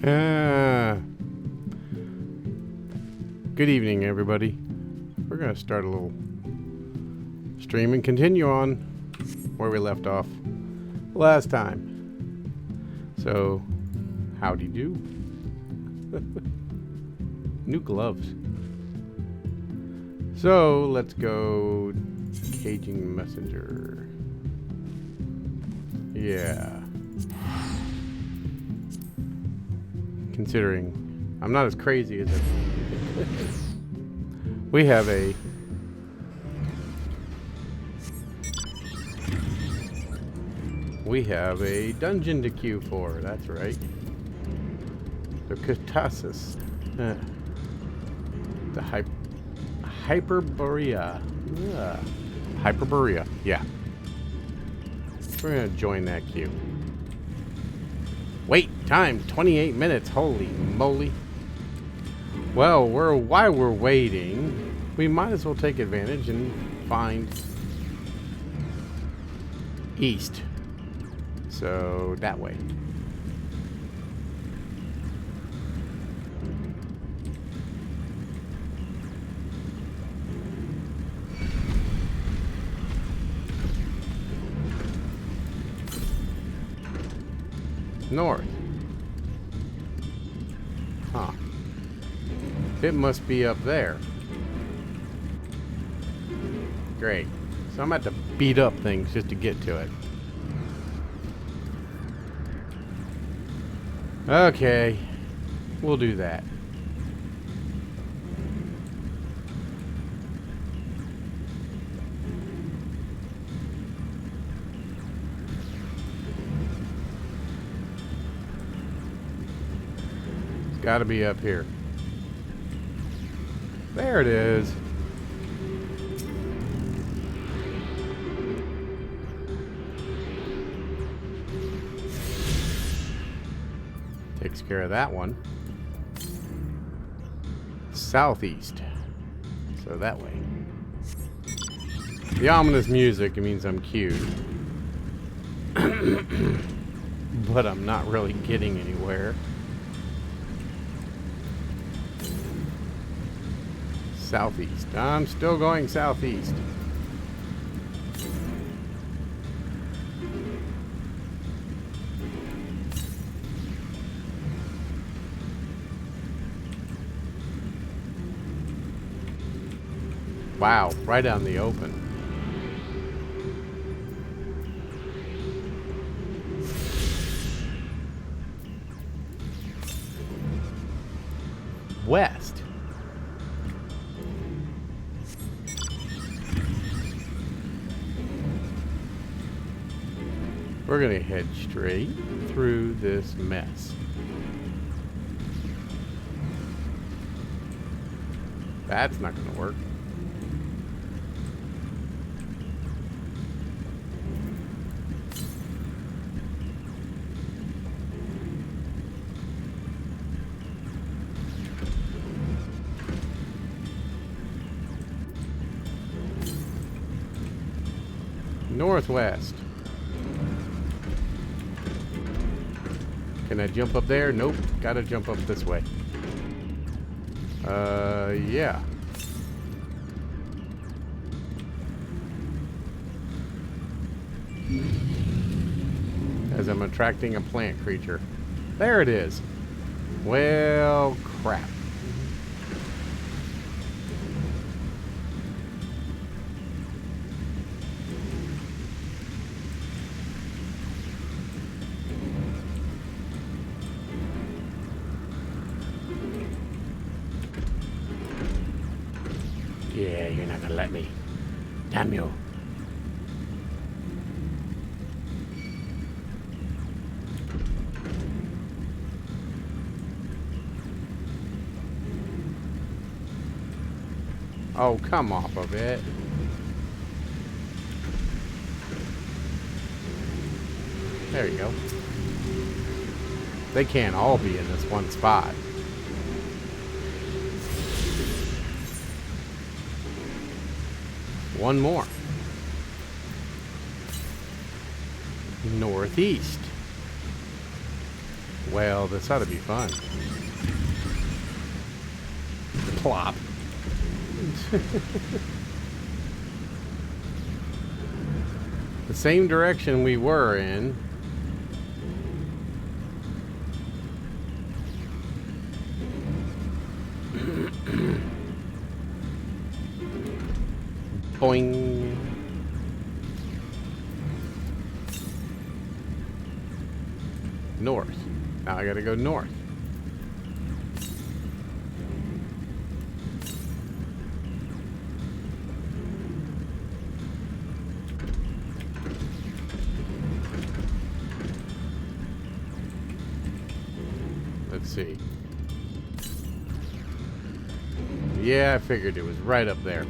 Good evening, everybody. We're going to start a little stream and continue on where we left off last time. So, howdy do. New gloves. So, let's go caging messenger. Yeah. Considering I'm not as crazy as we have a dungeon to queue for. That's right. The Katasis. The Hyperborea. Hyperborea. Yeah. We're gonna join that queue. Wait, time 28 minutes. Holy moly. Well, while we're waiting, we might as well take advantage and find east. So that way. North. Huh. It must be up there. Great. So I'm going to have to beat up things just to get to it. Okay. We'll do that. It's got to be up here. There it is. Takes care of that one. Southeast. So that way. The ominous music, it means I'm queued. But I'm not really getting anywhere. Southeast. I'm still going southeast. Wow, right out in the open. West. We're going to head straight through this mess. That's not going to work. Northwest. Can I jump up there? Nope. Gotta jump up this way. Yeah. As I'm attracting a plant creature. There it is. Well, crap. Yeah, you're not gonna let me. Damn you. Oh, come off of it. There you go. They can't all be in this one spot. One more. Northeast. Well, this ought to be fun. Plop. The same direction we were in. Boing. North. Now I gotta go north. Let's see. Yeah, I figured it was right up there.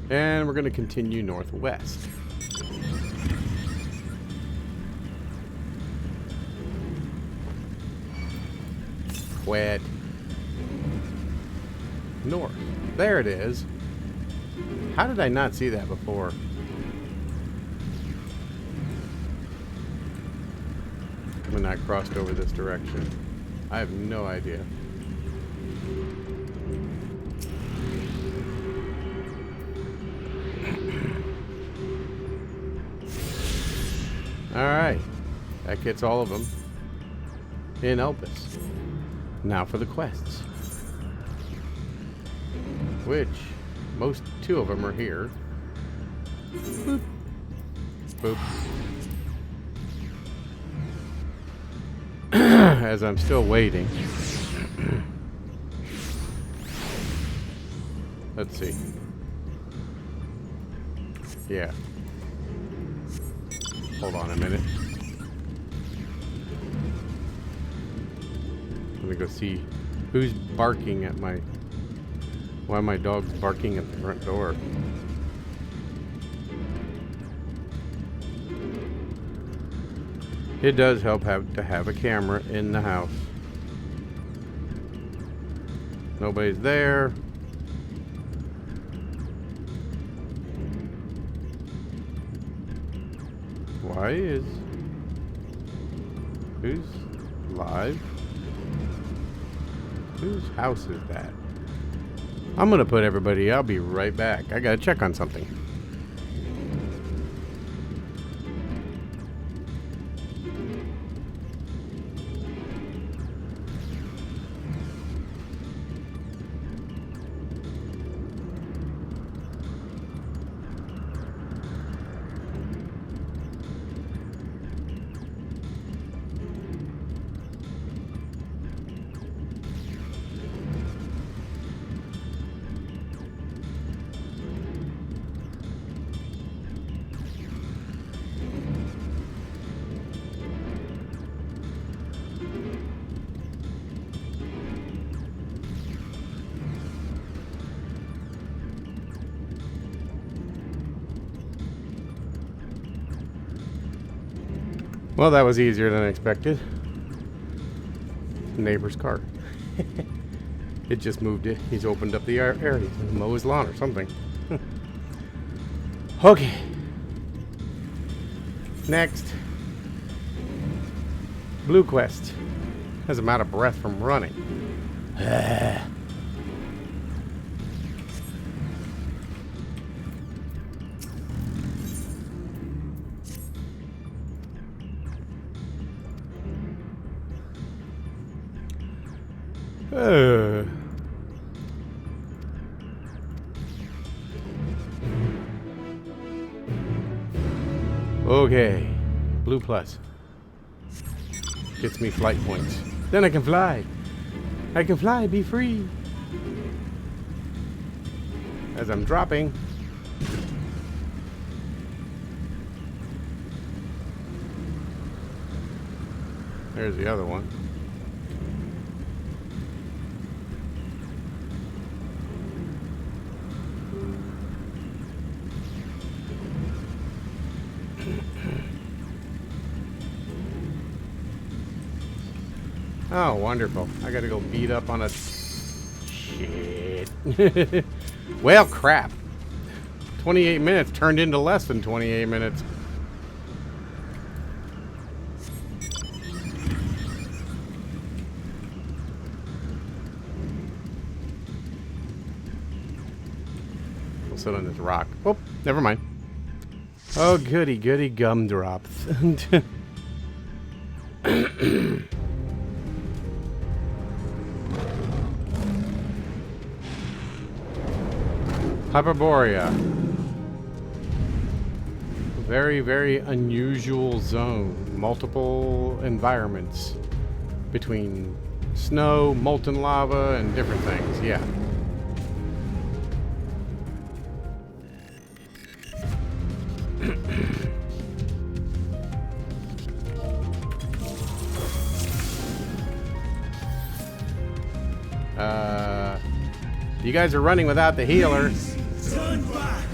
And we're going to continue northwest. Quit. North. There it is. How did I not see that before? When I crossed over this direction. I have no idea. Alright. That gets all of them in Elpis. Now for the quests. Which, two of them are here. Boop. Boop. As I'm still waiting. Let's see. Yeah. Hold on a minute. Let me go see who's barking at my... Why my dog's barking at the front door. It does help to have a camera in the house. Nobody's there. Why is... Who's live? Whose house is that? I'm gonna put everybody, I'll be right back. I gotta check on something. Well, that was easier than expected. Neighbor's car. It just moved it. He's opened up the area to mow his lawn or something. Okay. Next. Blue quest. As I'm out of breath from running. Okay, blue plus gets me flight points. Then I can fly. I can fly, be free. As I'm dropping. There's the other one. Oh, wonderful. I gotta go beat up on a... Shit. Well, crap. 28 minutes turned into less than 28 minutes. We'll sit on this rock. Oh, never mind. Oh, goody, goody gumdrops. Hyperborea. Very, very unusual zone. Multiple environments between snow, molten lava, and different things. Yeah. You guys are running without the healer. Turn back,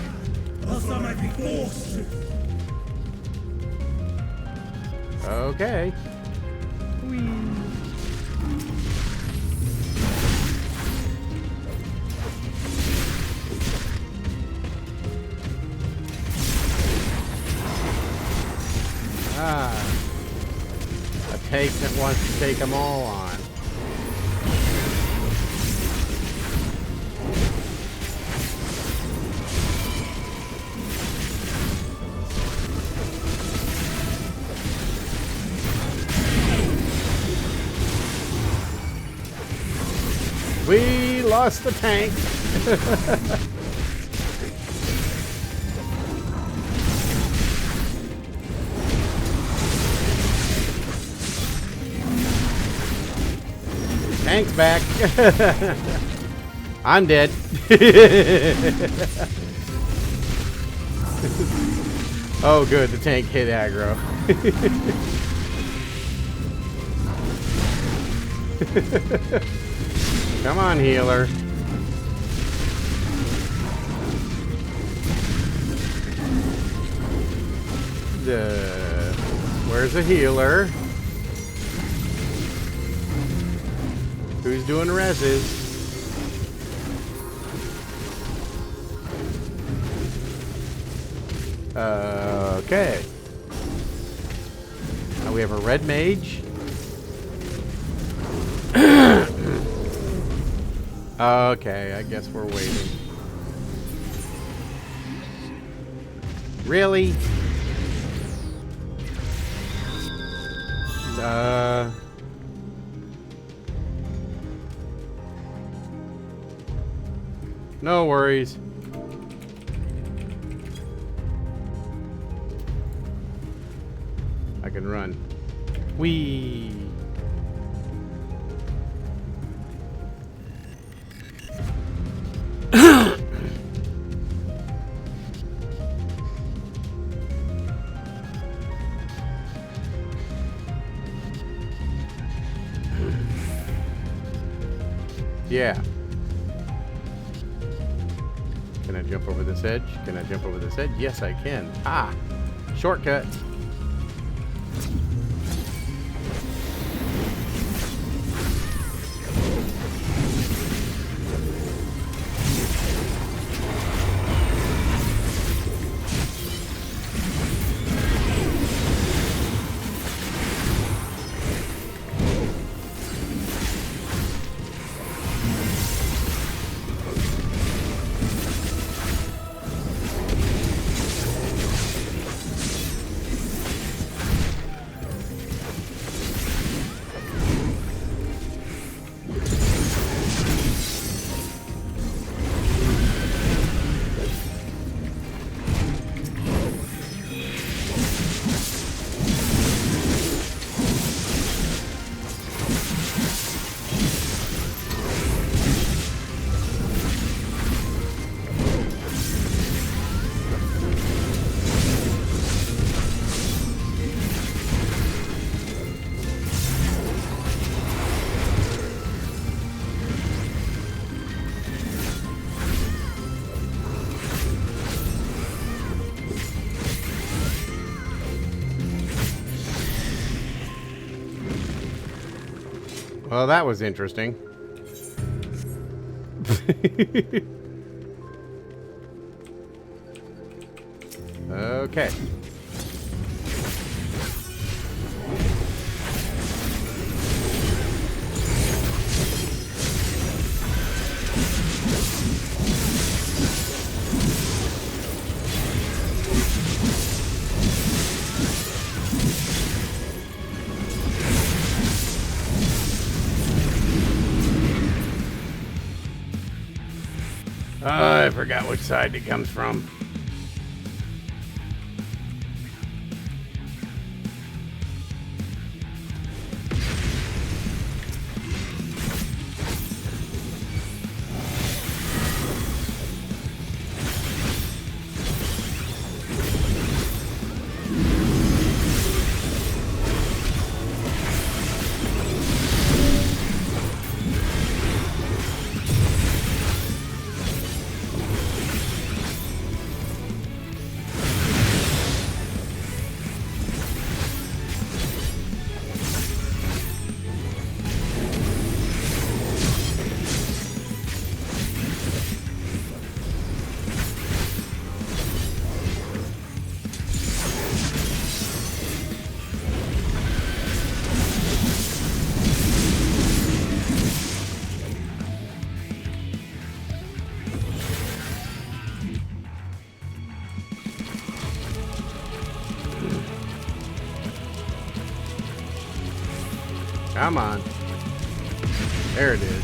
else I might be forced to. Okay. Whee. Ah. A tank that wants to take them all on. We lost the tank. Tank's back. I'm dead. Oh, good. The tank hit aggro. Come on, healer. Where's the healer? Who's doing reses? Okay. Now we have a red mage. Okay, I guess we're waiting. Really? No worries. I can run. Whee! Yeah. Can I jump over this edge? Can I jump over this edge? Yes, I can. Ah! Shortcut. Well, that was interesting. Okay. I forgot which side it comes from. Come on. There it is.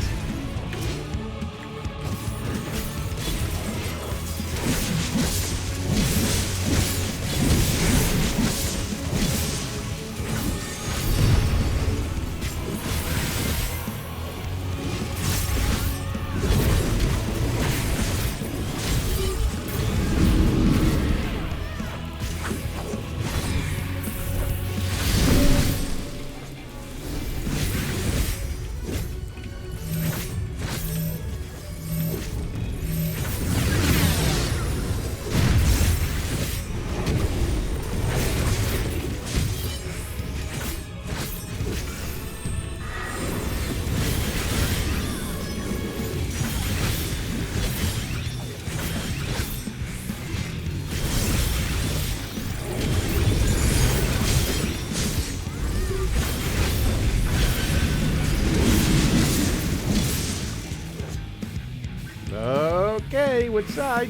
Okay, which side?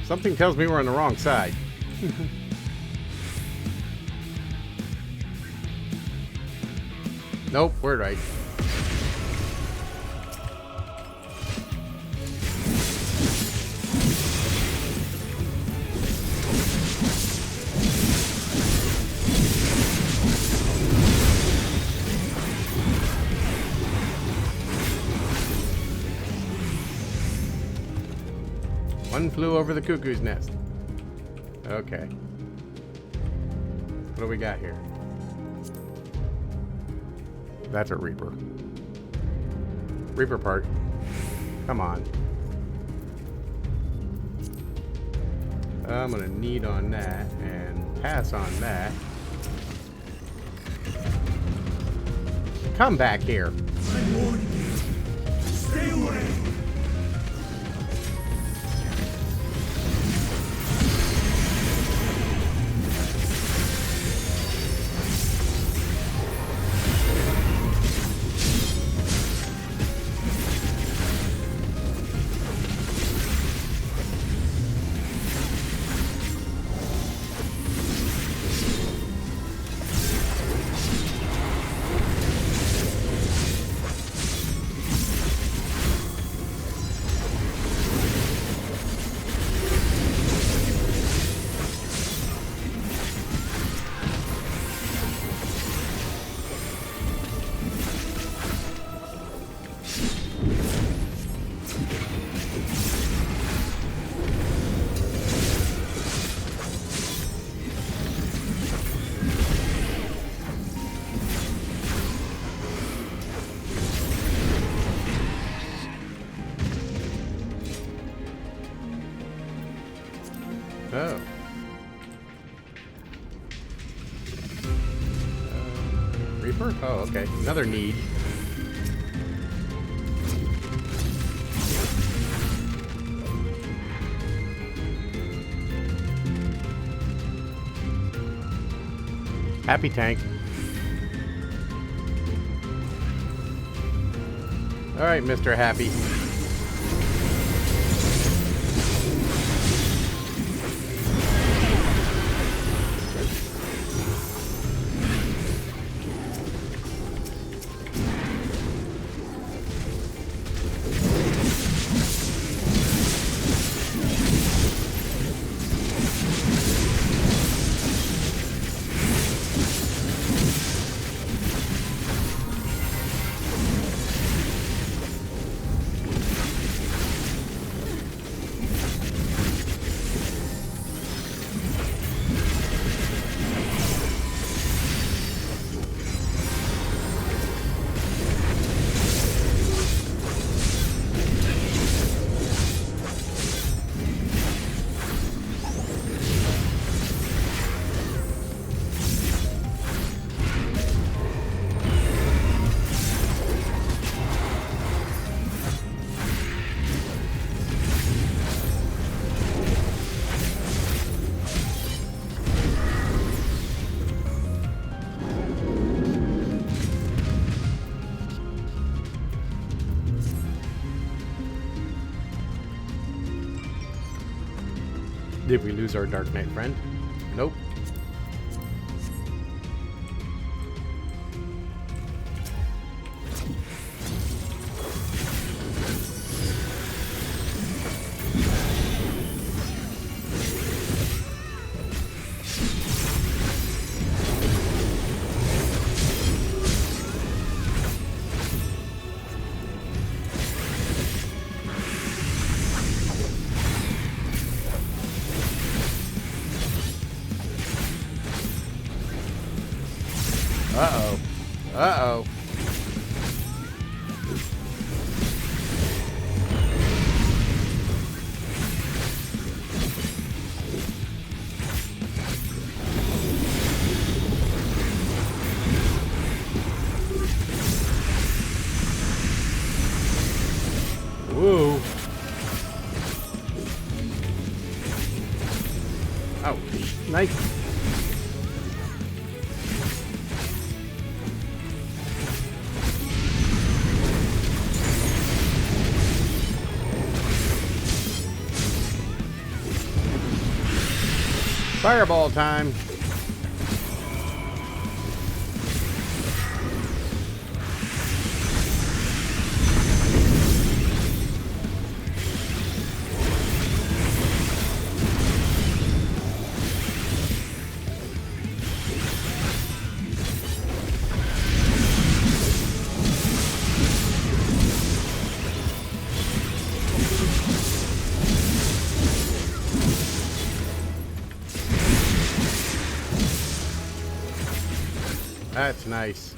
Something tells me we're on the wrong side. Nope, we're right. One flew over the cuckoo's nest. Okay. What do we got here? That's a Reaper. Reaper part. Come on. I'm gonna need on that and pass on that. Come back here. I warn you. Stay away. copper? Oh, okay. Another need. Happy tank. Alright, Mr. Happy. Did we lose our Dark Knight friend? Nope. Uh-oh. Uh-oh. Woo. Oh, nice. Fireball time. That's nice.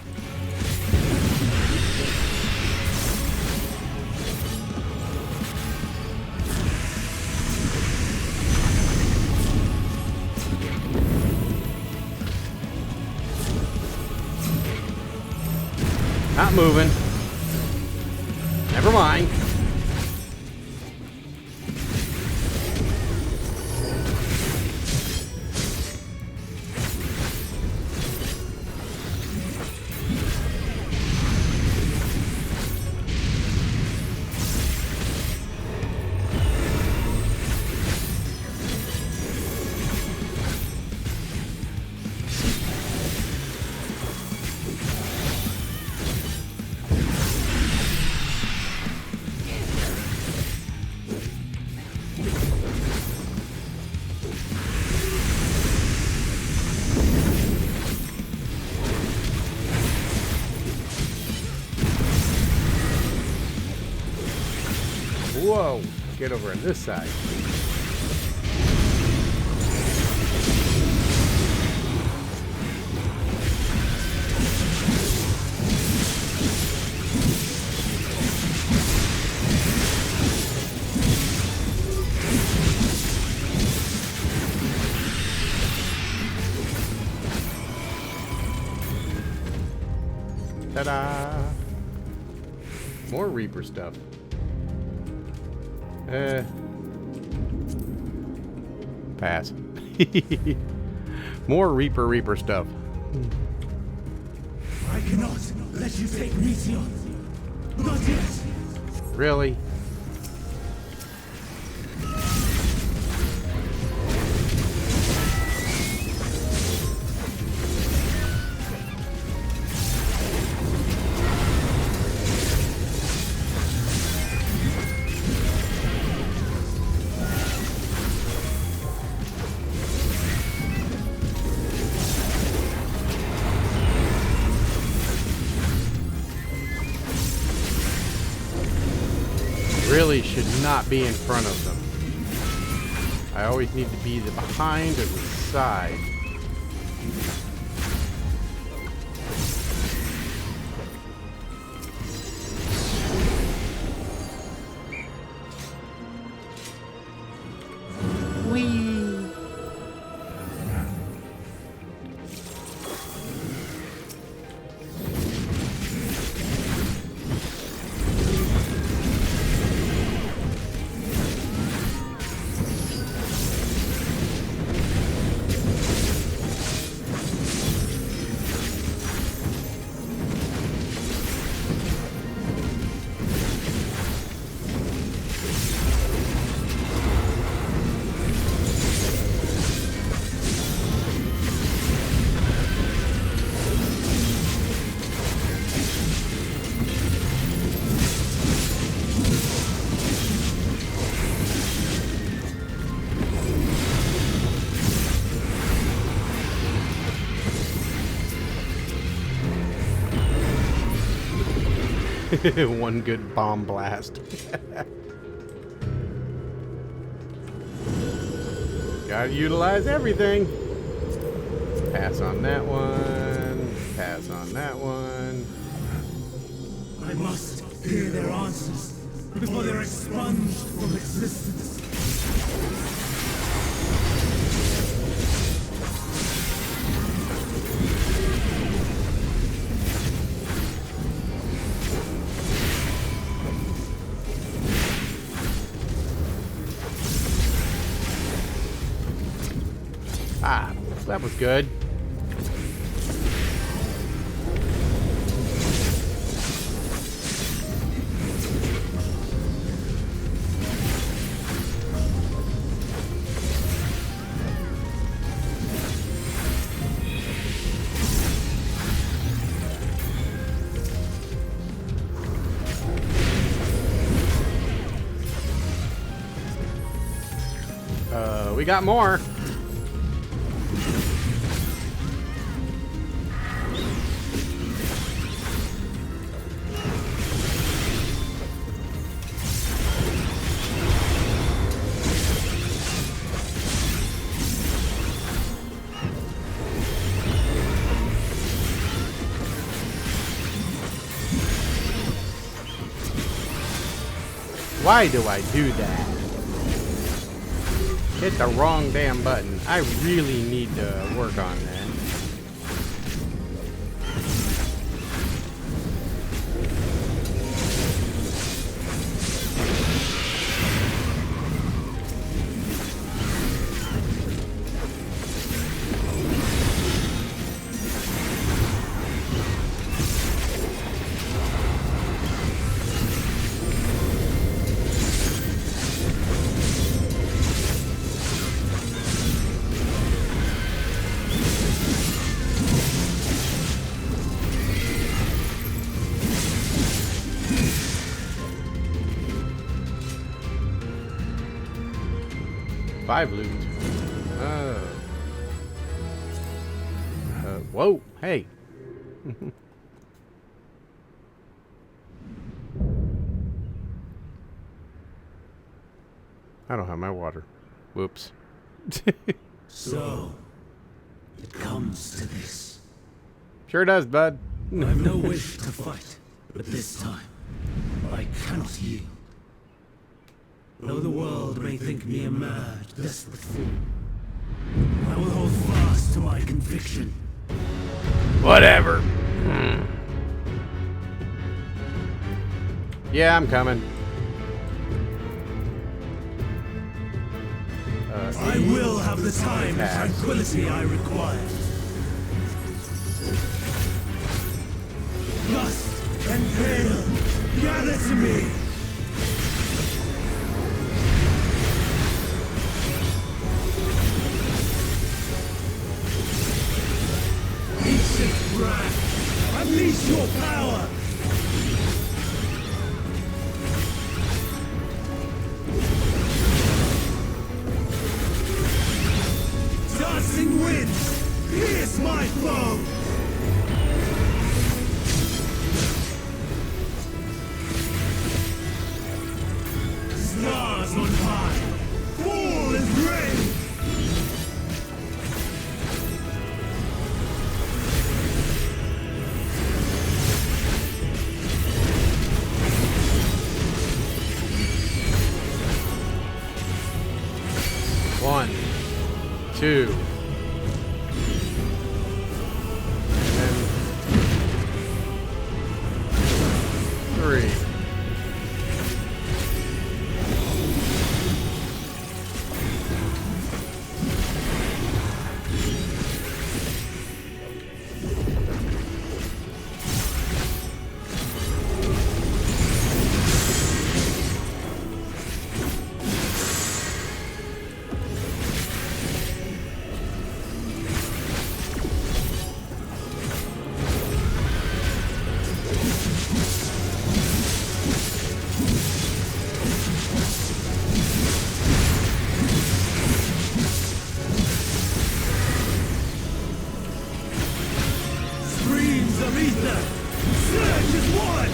Not moving. Never mind. Whoa, get over on this side. Ta-da! More Reaper stuff. Pass. More Reaper stuff. I cannot let you take Meteor. Not yet. Really? Really should not be in front of them. I always need to be the behind or the side. Whee! One good bomb blast. Gotta utilize everything. Pass on that one. Pass on that one. I must hear their answers before they're expunged from existence. Ah, that was good. We got more. Why do I do that? Hit the wrong damn button. I really need to work on that. Five loot. Whoa, hey. I don't have my water. Whoops. So, it comes to this. Sure does, bud. I have no wish to fight, but this time, I cannot yield. Though the world may think me a mad, desperate fool, I will hold fast to my conviction. Whatever. Yeah, I'm coming. I will have the time and tranquility I require. Lust and pale, gather to me. Ancient wrath, unleash your power. Dancing winds, pierce my foe! Stars on high, fall as rain! One, two, and three. Streams of ether, surge as one!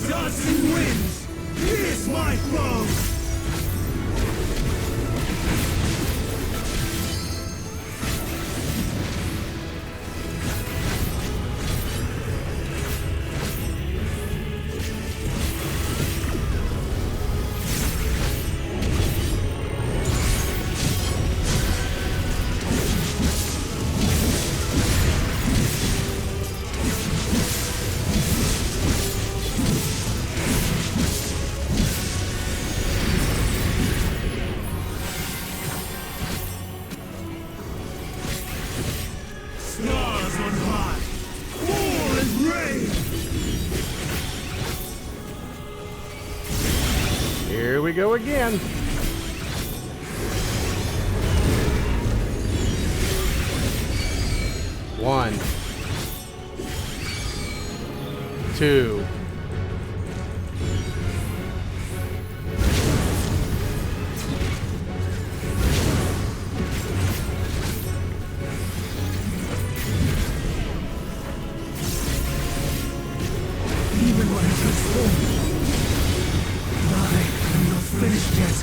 Dancing winds, pierce my foe! Stars on high, fall as rain! Here we go again. One, two, Even when I transform, I am not finished yet.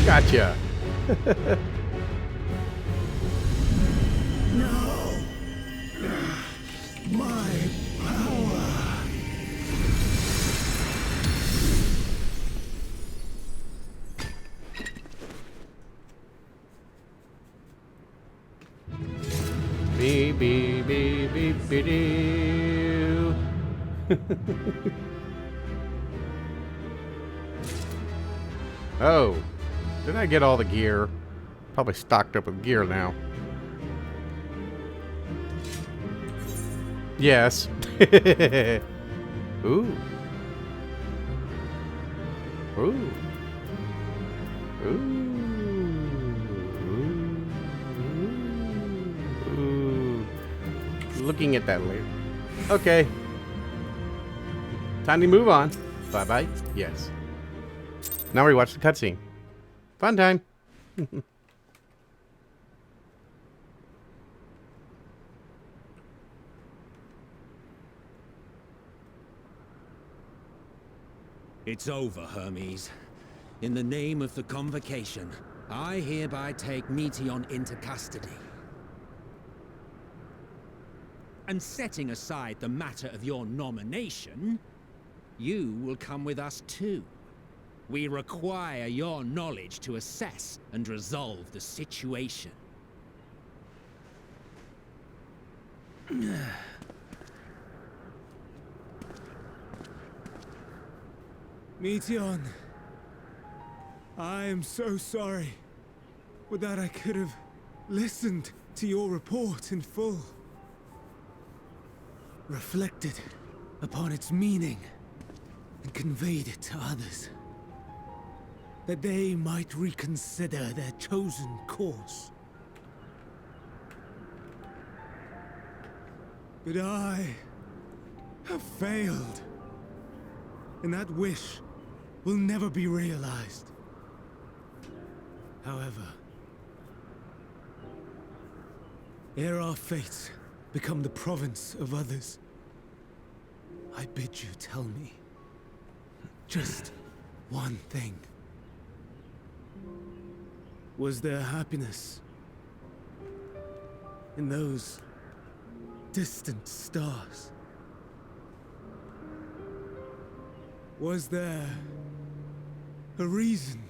gotcha. No! My power! Beep, beep, beep, beep, beep, doo. Oh, didn't I get all the gear? Probably stocked up with gear now. Yes. Ooh. Ooh. Ooh. Ooh. Looking at that later. Okay. Time to move on. Bye-bye. Yes. Now we watch the cutscene. Fun time. It's over, Hermes. In the name of the Convocation, I hereby take Meteon into custody. And setting aside the matter of your nomination, you will come with us too. We require your knowledge to assess and resolve the situation. Meteon, I am so sorry. Would that I could have listened to your report in full. Reflected upon its meaning and conveyed it to others. That they might reconsider their chosen course. But I have failed. And that wish will never be realized. However, ere our fates become the province of others, I bid you tell me just one thing. Was there happiness in those distant stars? Was there a reason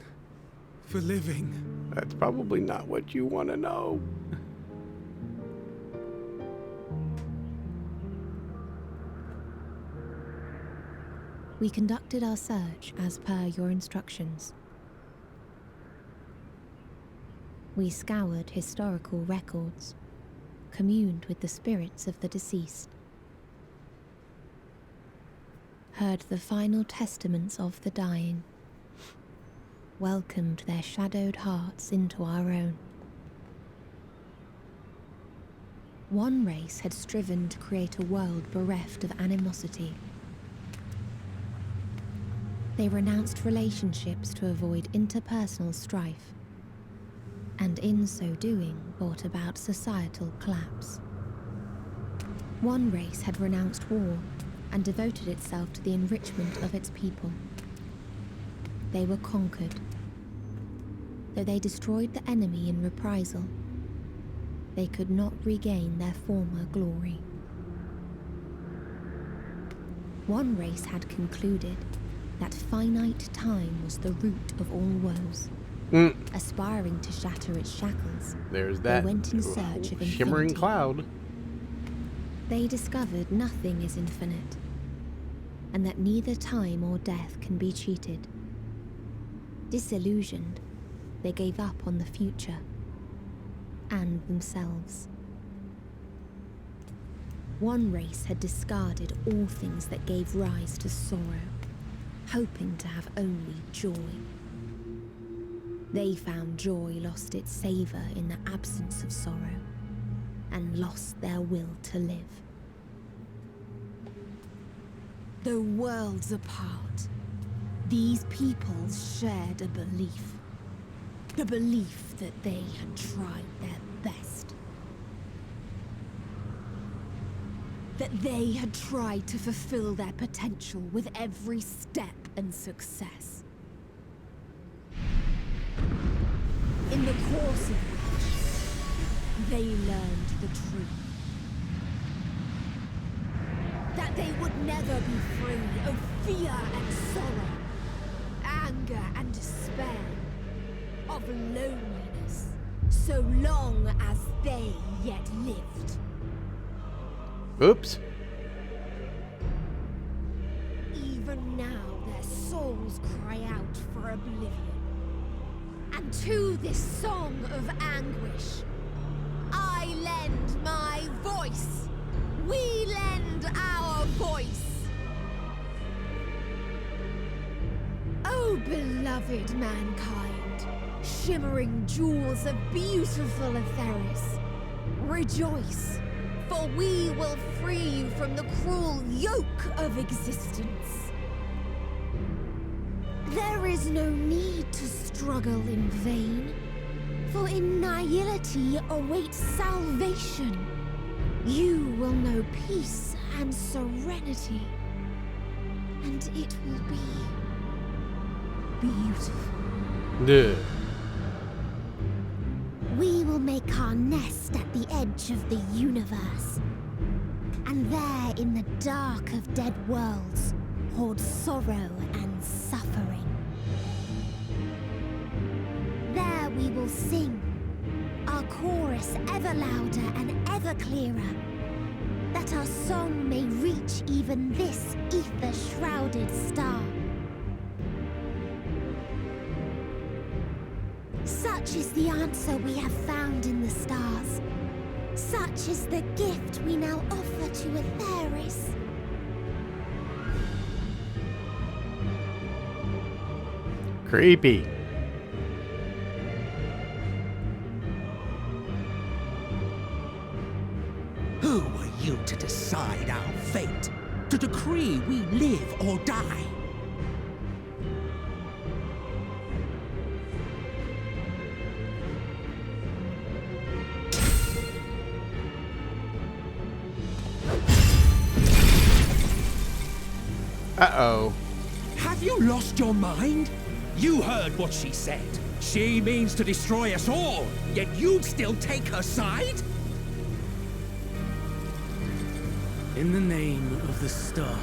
for living? That's probably not what you want to know. We conducted our search as per your instructions. We scoured historical records, communed with the spirits of the deceased, heard the final testaments of the dying, welcomed their shadowed hearts into our own. One race had striven to create a world bereft of animosity. They renounced relationships to avoid interpersonal strife, and in so doing brought about societal collapse. One race had renounced war and devoted itself to the enrichment of its people. They were conquered. Though they destroyed the enemy in reprisal, they could not regain their former glory. One race had concluded that finite time was the root of all woes. Aspiring to shatter its shackles, There's that they went in search of shimmering infinity. cloud. They discovered nothing is infinite, and that neither time or death can be cheated. Disillusioned, they gave up on the future and themselves. One race had discarded all things that gave rise to sorrow, hoping to have only joy. They found joy lost its savor in the absence of sorrow, and lost their will to live. Though worlds apart, these peoples shared a belief. The belief that they had tried their best. That they had tried to fulfill their potential with every step and success. In the course of which they learned the truth. That they would never be free of fear and sorrow, anger and despair, of loneliness, so long as they yet lived. Oops. Even now their souls cry out for oblivion. And to this song of anguish, I lend my voice. We lend our voice. Oh, beloved mankind, shimmering jewels of beautiful Atheris, rejoice, for we will free you from the cruel yoke of existence. There is no need to struggle in vain, for in nihility awaits salvation. You will know peace and serenity, and it will be beautiful. Duh. We will make our nest at the edge of the universe, and there in the dark of dead worlds hoard sorrow and suffering. There we will sing, our chorus ever louder and ever clearer, that our song may reach even this ether-shrouded star. Such is the answer we have found in the stars. Such is the gift we now offer to Atheris. Creepy. Who are you to decide our fate? To decree we live or die? Uh-oh. Have you lost your mind? You heard what she said. She means to destroy us all, yet you'd still take her side? In the name of the star,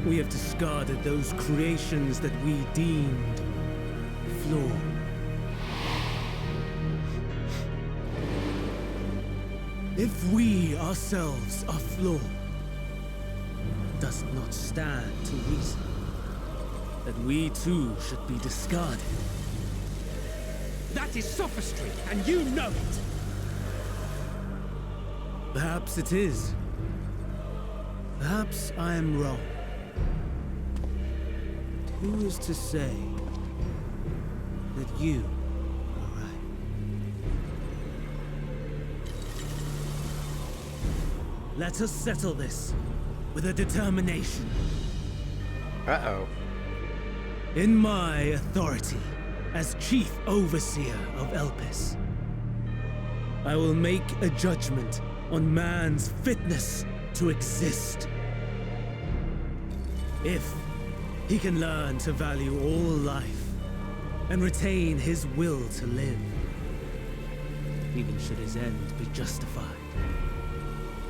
we have discarded those creations that we deemed flawed. If we ourselves are flawed, does it not stand to reason that we too should be discarded? That is sophistry, and you know it! Perhaps it is. Perhaps I am wrong. Who is to say that you are right? Let us settle this with a determination. Uh-oh. In my authority as Chief Overseer of Elpis, I will make a judgment on man's fitness to exist. If he can learn to value all life and retain his will to live, even should his end be justified,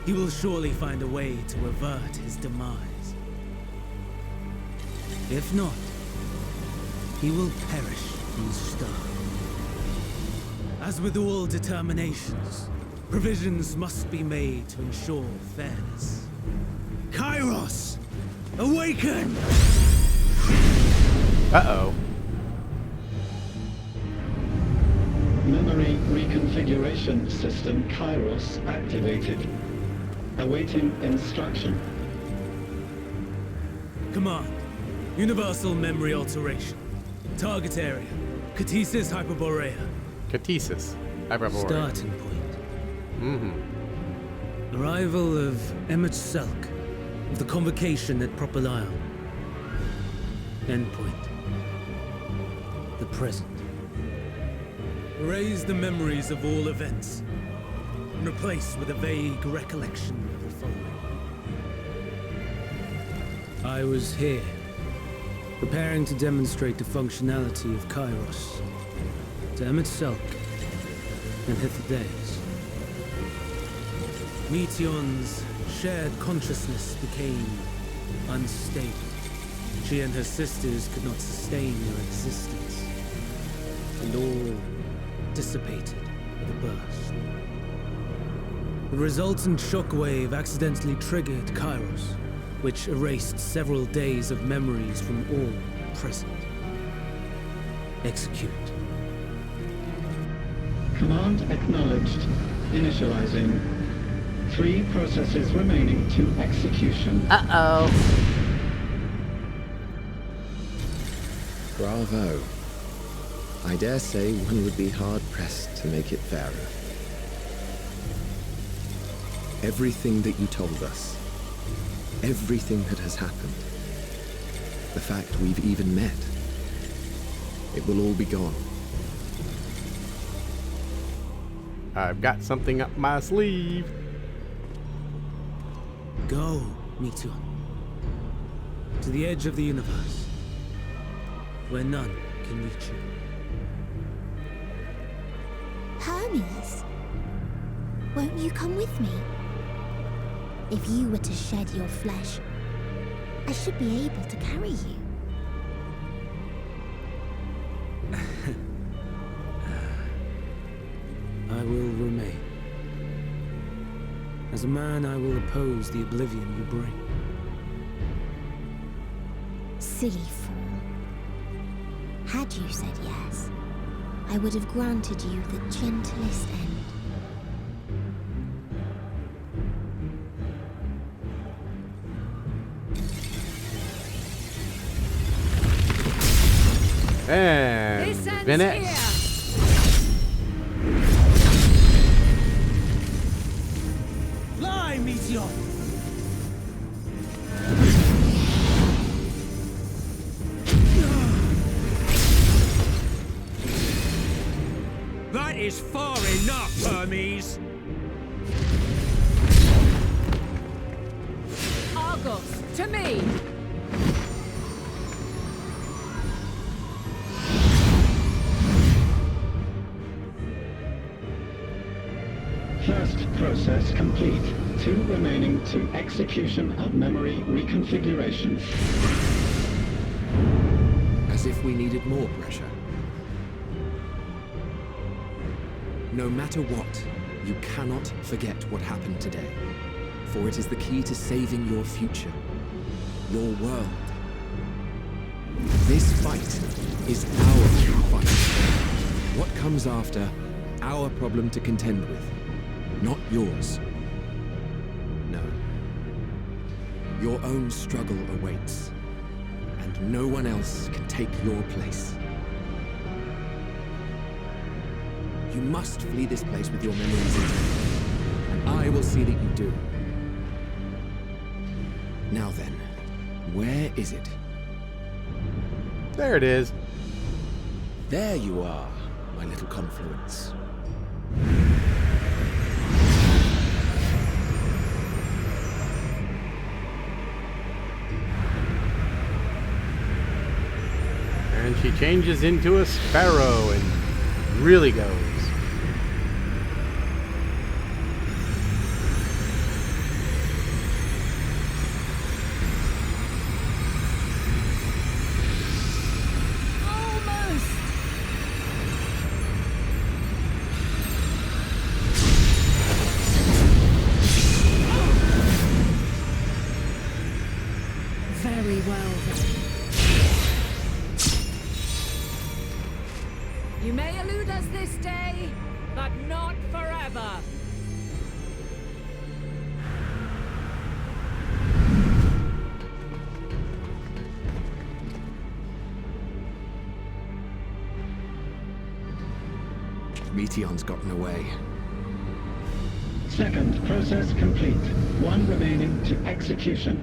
he will surely find a way to avert his demise. If not, he will perish in stone. As with all determinations, provisions must be made to ensure fairness. Kairos! Awaken! Uh-oh. Memory reconfiguration system Kairos activated. Awaiting instruction. Command. Universal memory alteration. Target area. Catesis Hyperborea. Catesis. Hyperborea. Starting point. Mm-hmm. Arrival of Emmet Selk of the Convocation at Propylion. Endpoint. The present. Erase the memories of all events and replace with a vague recollection of the following. I was here, preparing to demonstrate the functionality of Kairos to Emmet Selk and Hitherdaeus. Meteon's shared consciousness became unstable. She and her sisters could not sustain their existence, and all dissipated with a burst. The resultant shockwave accidentally triggered Kairos, which erased several days of memories from all present. Execute. Command acknowledged. Initializing. 3 processes remaining to execution. Uh-oh. Bravo. I dare say one would be hard-pressed to make it fairer. Everything that you told us, everything that has happened, the fact we've even met, it will all be gone. I've got something up my sleeve. Go, Meteor. To the edge of the universe, where none can reach you. Hermes, won't you come with me? If you were to shed your flesh, I should be able to carry you. I will remain. As a man, I will oppose the oblivion you bring. Silly fool. Had you said yes, I would have granted you the gentlest end. And This ends finish. here. Fly, Meteor! That is far enough, Hermes! Argos, to me. First process complete. 2 remaining to execution of memory reconfiguration. As if we needed more pressure. No matter what, you cannot forget what happened today. For it is the key to saving your future. Your world. This fight is our fight. What comes after, our problem to contend with. Not yours. No. Your own struggle awaits. And no one else can take your place. You must flee this place with your memories intact. And I will see that you do. Now then, where is it? There it is. There you are, my little confluence. And she changes into a sparrow and really goes. Almost. Very well then. You may elude us this day, but not forever. Meteon's gotten away. Second process complete. 1 remaining to execution.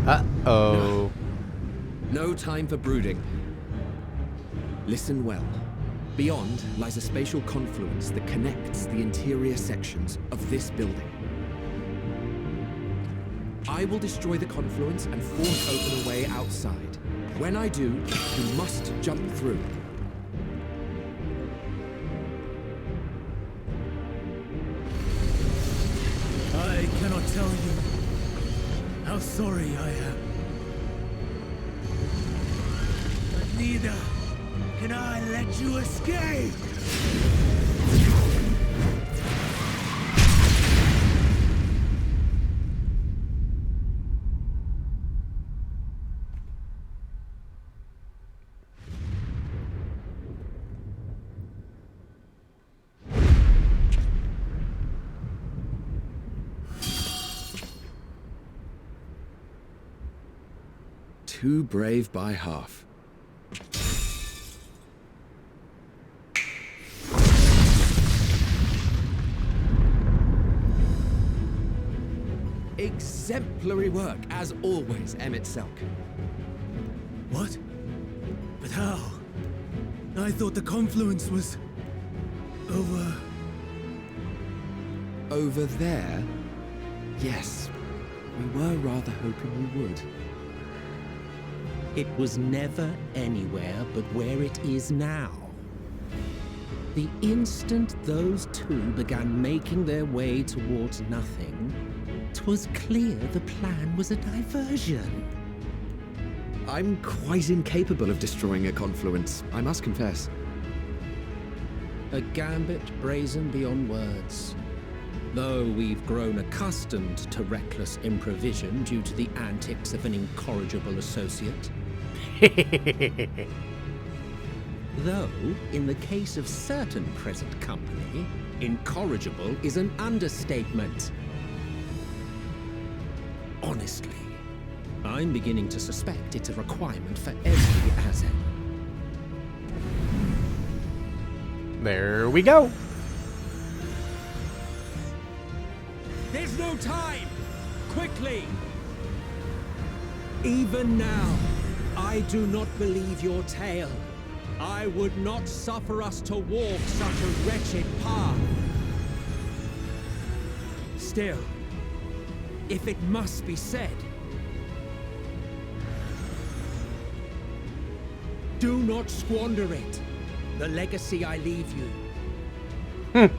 Uh-oh. No time for brooding. Listen well. Beyond lies a spatial confluence that connects the interior sections of this building. I will destroy the confluence and force open a way outside. When I do, you must jump through. I cannot tell you how sorry I am. But neither can I let you escape! too brave by half. Exemplary work, as always, Emmett Selk. What? But how? I thought the confluence was... over... Over there? Yes. We were rather hoping you would. It was never anywhere but where it is now. The instant those two began making their way towards nothing, 'twas clear the plan was a diversion. I'm quite incapable of destroying a confluence, I must confess. A gambit brazen beyond words. Though we've grown accustomed to reckless improvision due to the antics of an incorrigible associate. Though, in the case of certain present company, incorrigible is an understatement. Honestly, I'm beginning to suspect it's a requirement for every Azen. There we go. There's no time! Quickly! Even now, I do not believe your tale. I would not suffer us to walk such a wretched path. Still, if it must be said, do not squander it. The legacy I leave you.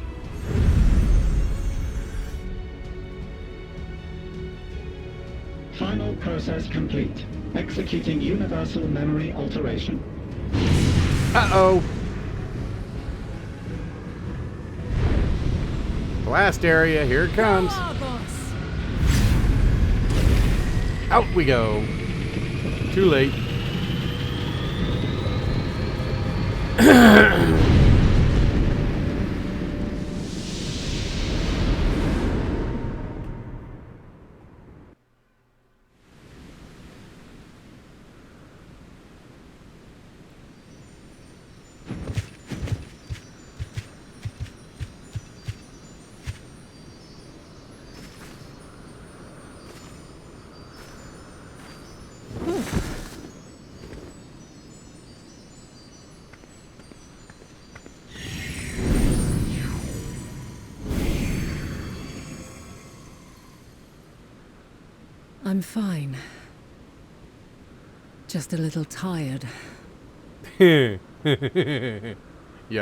Final process complete. Executing universal memory alteration. Uh-oh. Blast area, here it comes. Out we go. Too late. I'm fine. Just a little tired. You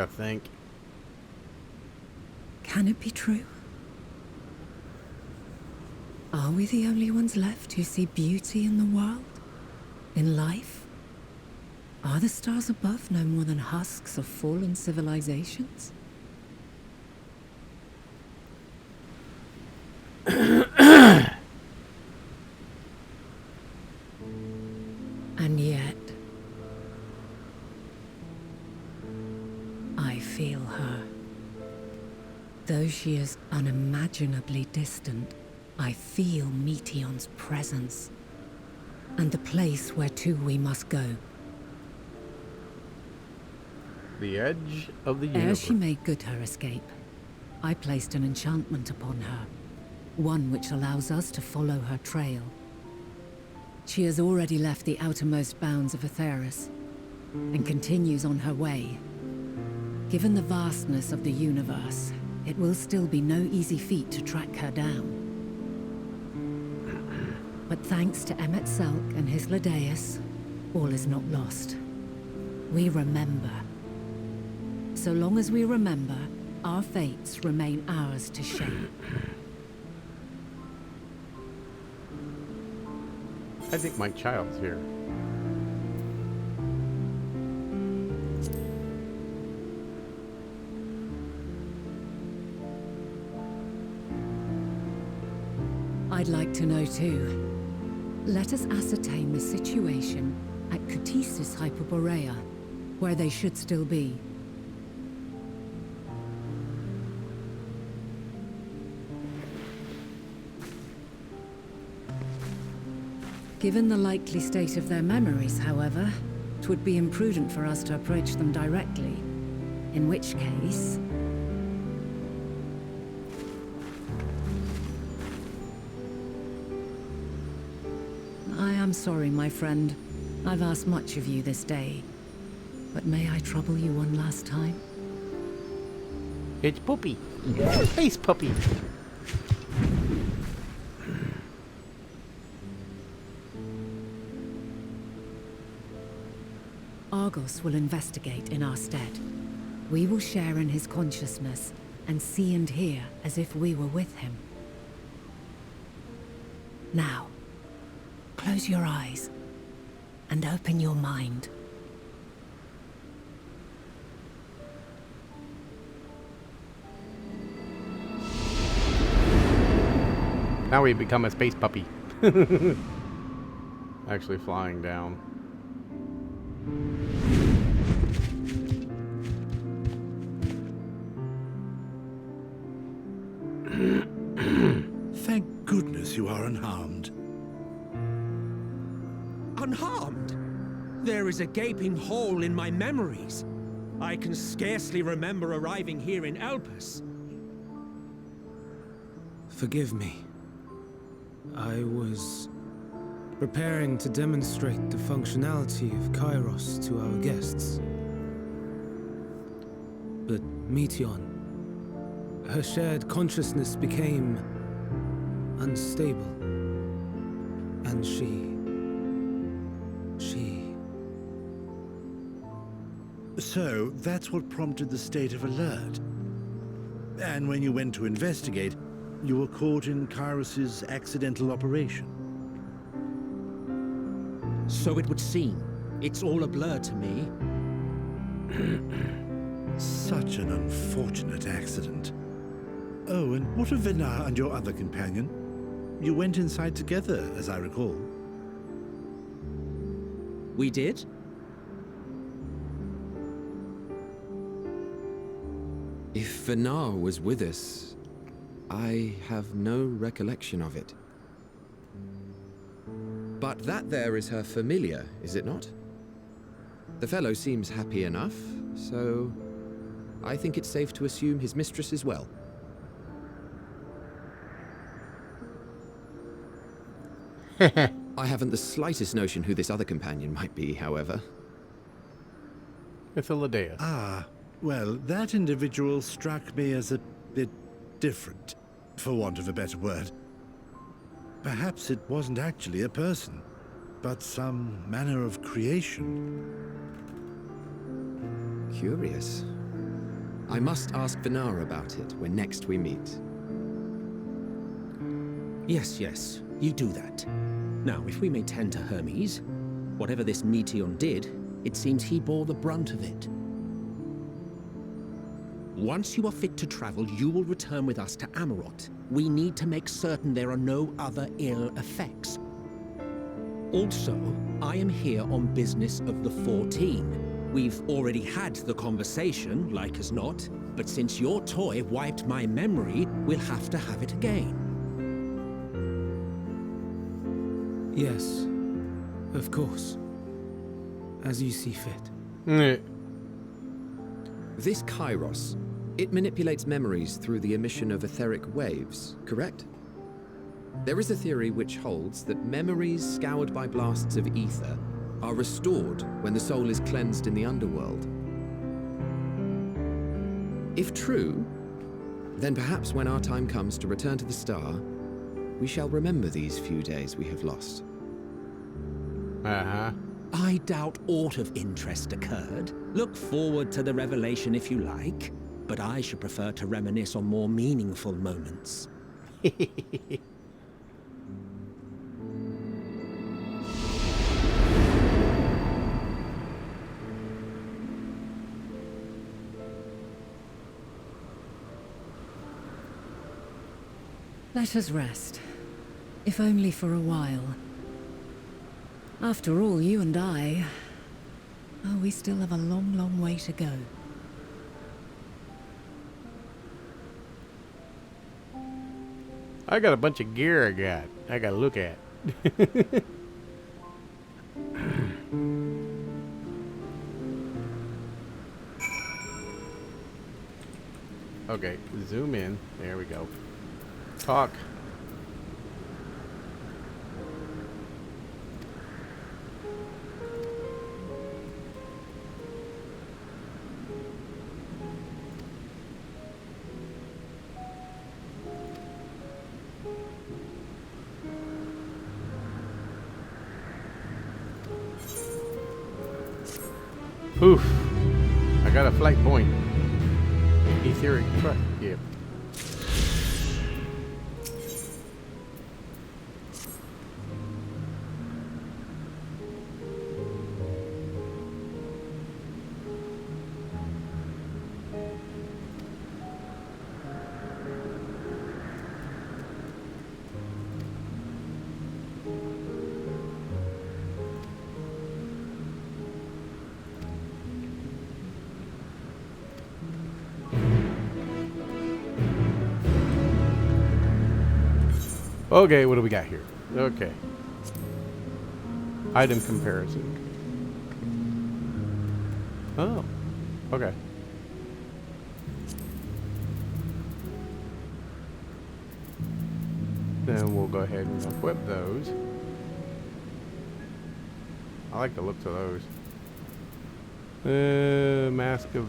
think? Can it be true? Are we the only ones left who see beauty in the world? In life? Are the stars above no more than husks of fallen civilizations? And yet, I feel her. Though she is unimaginably distant, I feel Meteon's presence, and the place where to we must go. The edge of the Ere universe. she made good her escape, I placed an enchantment upon her, one which allows us to follow her trail. She has already left the outermost bounds of Aetheris, and continues on her way. Given the vastness of the universe, it will still be no easy feat to track her down. But thanks to Emmett Selk and his Ladeus, all is not lost. We remember. So long as we remember, our fates remain ours to shape. I think my child's here. I'd like to know too. Let us ascertain the situation at Cutisis Hyperborea, where they should still be. Given the likely state of their memories, however, it would be imprudent for us to approach them directly. In which case... I am sorry, my friend. I've asked much of you this day. But may I trouble you one last time? It's Puppy. Space Puppy. Argos will investigate in our stead. We will share in his consciousness and see and hear as if we were with him. Now, close your eyes and open your mind. Now we become a space puppy. Actually flying down. Thank goodness you are unharmed. Unharmed? There is a gaping hole in my memories. I can scarcely remember arriving here in Elpis. Forgive me. I was preparing to demonstrate the functionality of Kairos to our guests. But Meteon, her shared consciousness became unstable. And she... So, that's what prompted the state of alert. And when you went to investigate, you were caught in Kairos's accidental operation. So it would seem. It's all a blur to me. Such an unfortunate accident. Oh, and what of Venar and your other companion? You went inside together, as I recall. We did? If Venar was with us, I have no recollection of it. But that there is her familiar, is it not? The fellow seems happy enough, so I think it's safe to assume his mistress is well. I haven't the slightest notion who this other companion might be, however. It's a Ladea. Ah, well, that individual struck me as a bit different, for want of a better word. Perhaps it wasn't actually a person, but some manner of creation. Curious. I must ask Venar about it when next we meet. Yes, you do that. Now, if we may tend to Hermes, whatever this Meteon did, it seems he bore the brunt of it. Once you are fit to travel, you will return with us to Amarot. We need to make certain there are no other ill effects. Also, I am here on business of the 14. We've already had the conversation, like as not, but since your toy wiped my memory, we'll have to have it again. Yes, of course. As you see fit. This Kairos, it manipulates memories through the emission of etheric waves, correct? There is a theory which holds that memories scoured by blasts of ether are restored when the soul is cleansed in the underworld. If true, then perhaps when our time comes to return to the star, we shall remember these few days we have lost. Uh-huh. I doubt aught of interest occurred. Look forward to the revelation if you like, but I should prefer to reminisce on more meaningful moments. Let us rest, if only for a while. After all, you and I... Oh, we still have a long, long way to go. I got a bunch of gear I gotta look at. Okay, zoom in. There we go. Talk. Oof. I got a flight point. Etheric truck. Yeah. Okay, what do we got here? Okay. Item comparison. Oh, okay. Then we'll go ahead and equip those. I like the looks of those. Mask of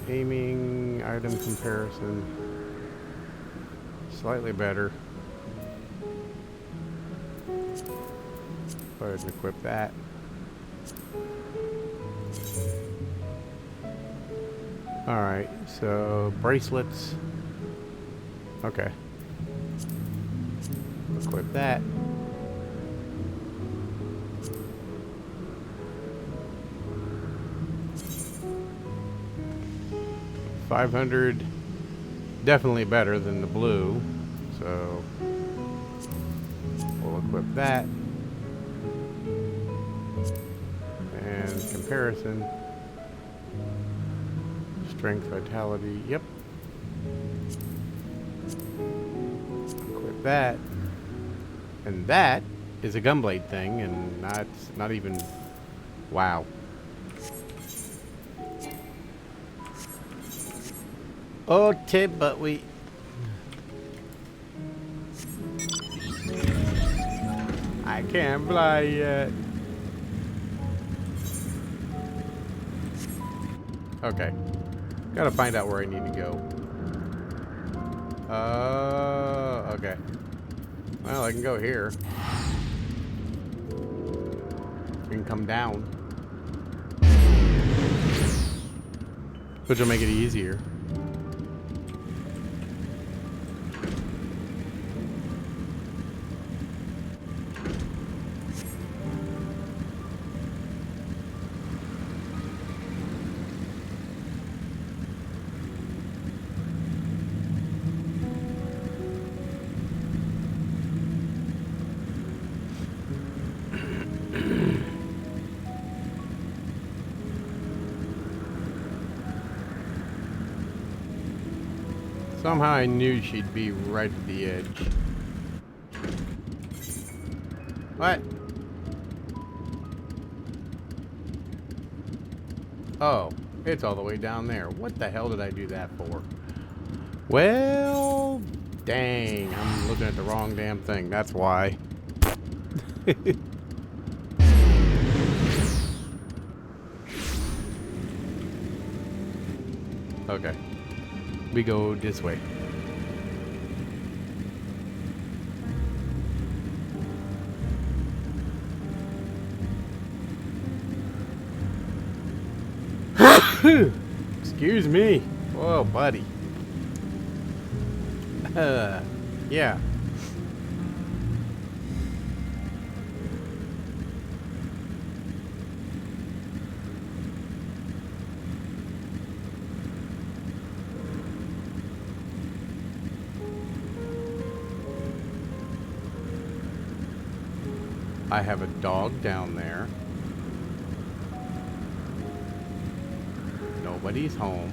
aiming, item comparison. Slightly better. Go ahead and equip that. Alright, so bracelets. Okay. Equip that. $500. Definitely better than the blue. So we'll equip that. And comparison. Strength, vitality. Yep. Equip that. And that is a gunblade thing, and not even. Wow. Okay, but we. I can't fly yet. Okay. Gotta find out where I need to go. Okay. Well, I can go here. I can come down. Which will make it easier. Somehow I knew she'd be right at the edge. What? Oh, it's all the way down there. What the hell did I do that for? Well, dang. I'm looking at the wrong damn thing. That's why. Okay. We go this way. Excuse me. Whoa, buddy. Yeah. I have a dog down there. Nobody's home.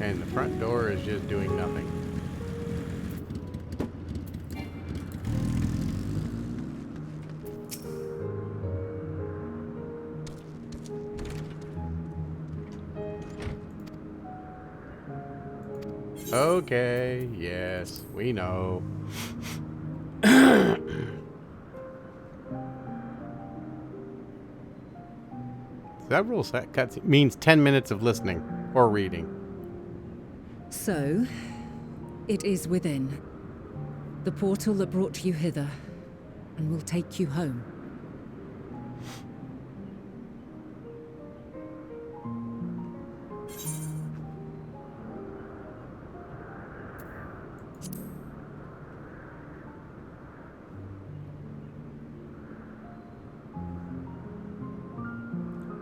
And the front door is just doing nothing. Okay, yes, we know. Several set cuts means 10 minutes of listening or reading. So, it is within. The portal that brought you hither, and will take you home.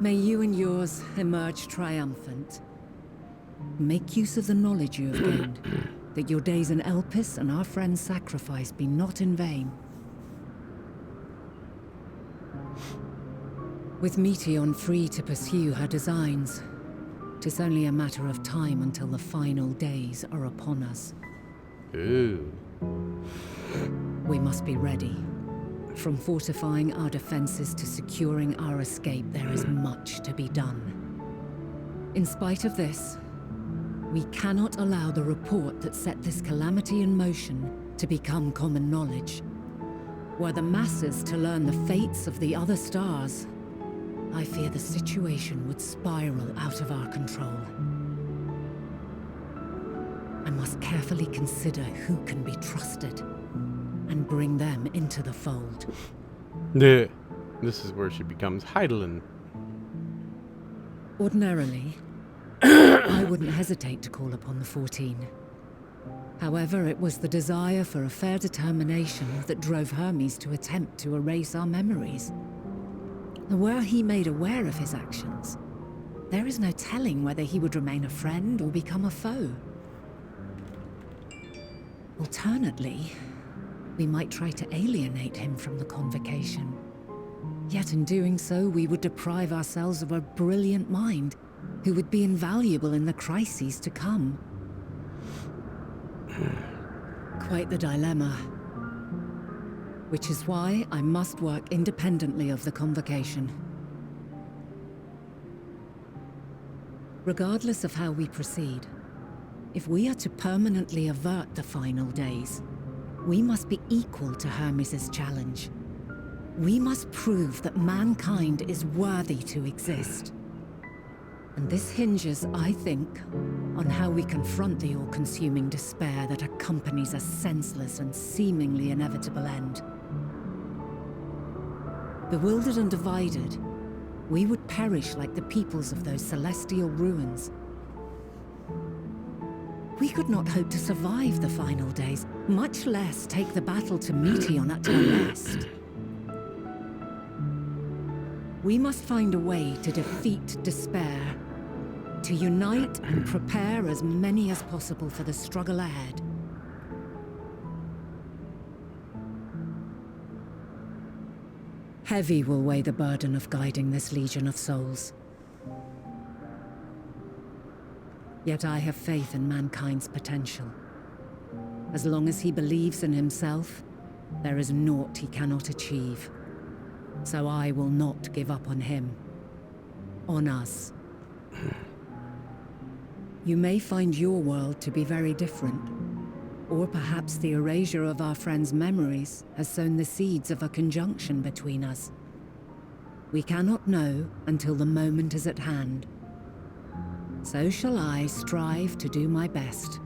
May you and yours emerge triumphant. Make use of the knowledge you have gained, that your days in Elpis and our friend's sacrifice be not in vain. With Meteion free to pursue her designs, 'tis only a matter of time until the final days are upon us. Ooh. We must be ready. From fortifying our defenses to securing our escape, there is much to be done. In spite of this, we cannot allow the report that set this calamity in motion to become common knowledge. Were the masses to learn the fates of the other stars, I fear the situation would spiral out of our control. I must carefully consider who can be trusted and bring them into the fold. This is where she becomes Heidelin. Ordinarily, I wouldn't hesitate to call upon the 14. However, it was the desire for a fair determination that drove Hermes to attempt to erase our memories. Were he made aware of his actions, there is no telling whether he would remain a friend or become a foe. Alternately, we might try to alienate him from the convocation. Yet in doing so, we would deprive ourselves of a brilliant mind who would be invaluable in the crises to come. Quite the dilemma. Which is why I must work independently of the convocation. Regardless of how we proceed, if we are to permanently avert the final days, we must be equal to Hermes' challenge. We must prove that mankind is worthy to exist. And this hinges, I think, on how we confront the all-consuming despair that accompanies a senseless and seemingly inevitable end. Bewildered and divided, we would perish like the peoples of those celestial ruins. We could not hope to survive the final days, much less take the battle to Meteion at her best. We must find a way to defeat despair, to unite and prepare as many as possible for the struggle ahead. Heavy will weigh the burden of guiding this legion of souls. Yet I have faith in mankind's potential. As long as he believes in himself, there is naught he cannot achieve. So I will not give up on him. On us. You may find your world to be very different. Or perhaps the erasure of our friend's memories has sown the seeds of a conjunction between us. We cannot know until the moment is at hand. So shall I strive to do my best,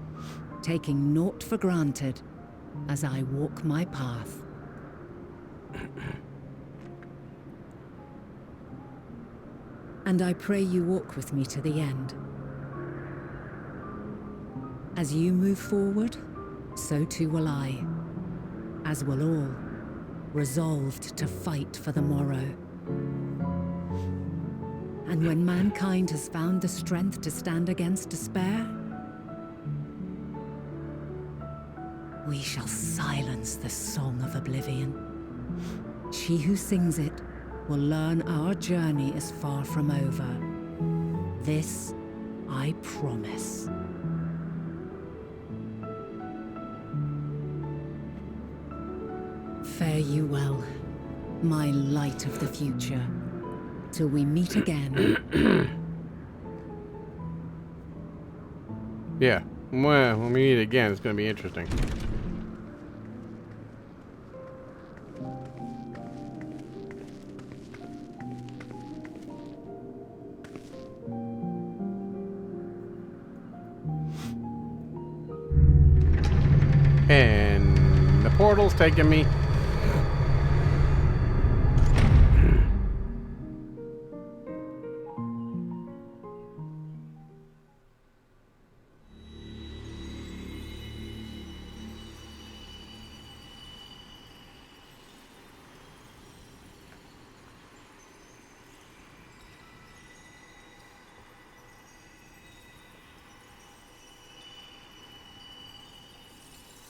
taking naught for granted as I walk my path. And I pray you walk with me to the end. As you move forward, so too will I, as will all, resolved to fight for the morrow. And when mankind has found the strength to stand against despair, we shall silence the song of oblivion. She who sings it will learn our journey is far from over. This I promise. Fare you well, my light of the future, till we meet again. Yeah, Well, when we meet again, it's going to be interesting. And the portal's taking me.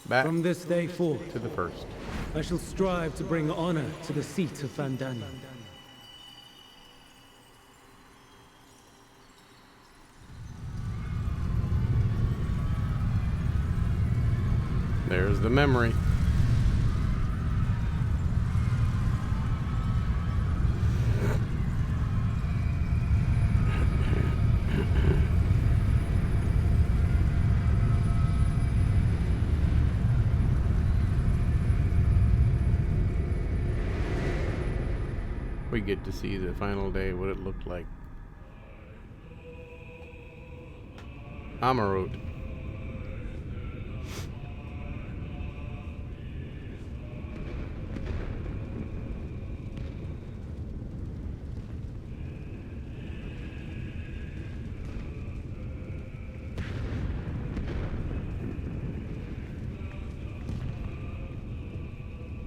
Back From this day forth, to the first. I shall strive to bring honor to the seat of Vandana. There's the memory. We get to see the final day, what it looked like. Amarut.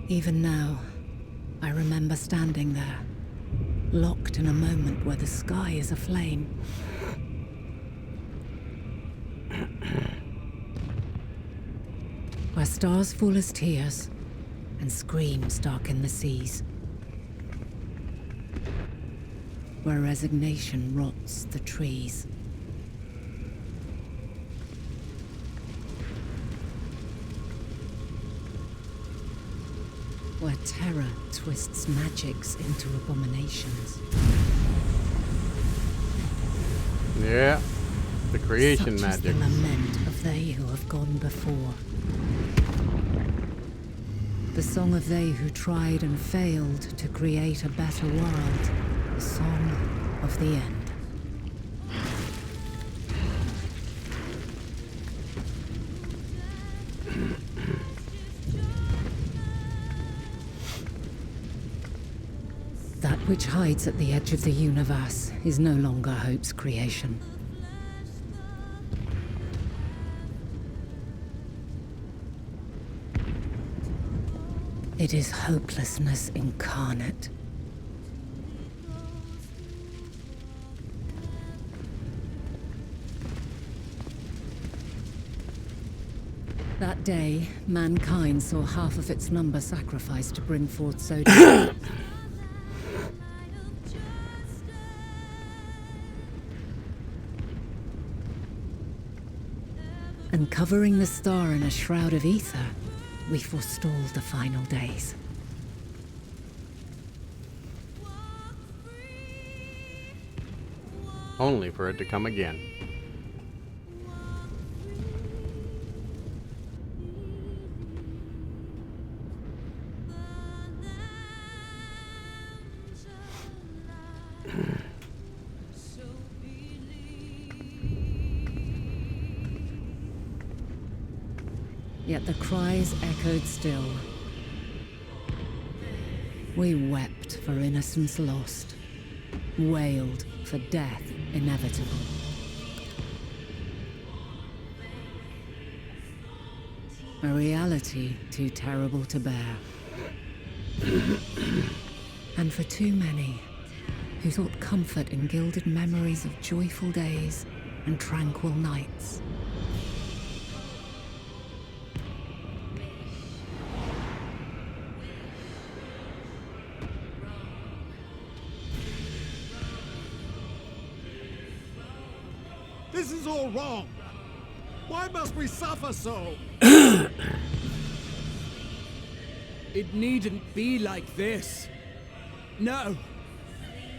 Even now, I remember standing there, locked in a moment where the sky is aflame. Where stars fall as tears, and screams darken the seas. Where resignation rots the trees. Where terror twists magics into abominations. Yeah, the creation Such magic. is the lament of they who have gone before. The song of they who tried and failed to create a better world. The song of the end. That which hides at the edge of the universe is no longer hope's creation. It is hopelessness incarnate. That day, mankind saw half of its number sacrificed to bring forth Sodium. And covering the star in a shroud of ether, we forestalled the final days. Only for it to come again. Yet the cries echoed still. We wept for innocence lost, wailed for death inevitable. A reality too terrible to bear. And for too many who sought comfort in gilded memories of joyful days and tranquil nights. This is all wrong. Why must we suffer so? It needn't be like this. No.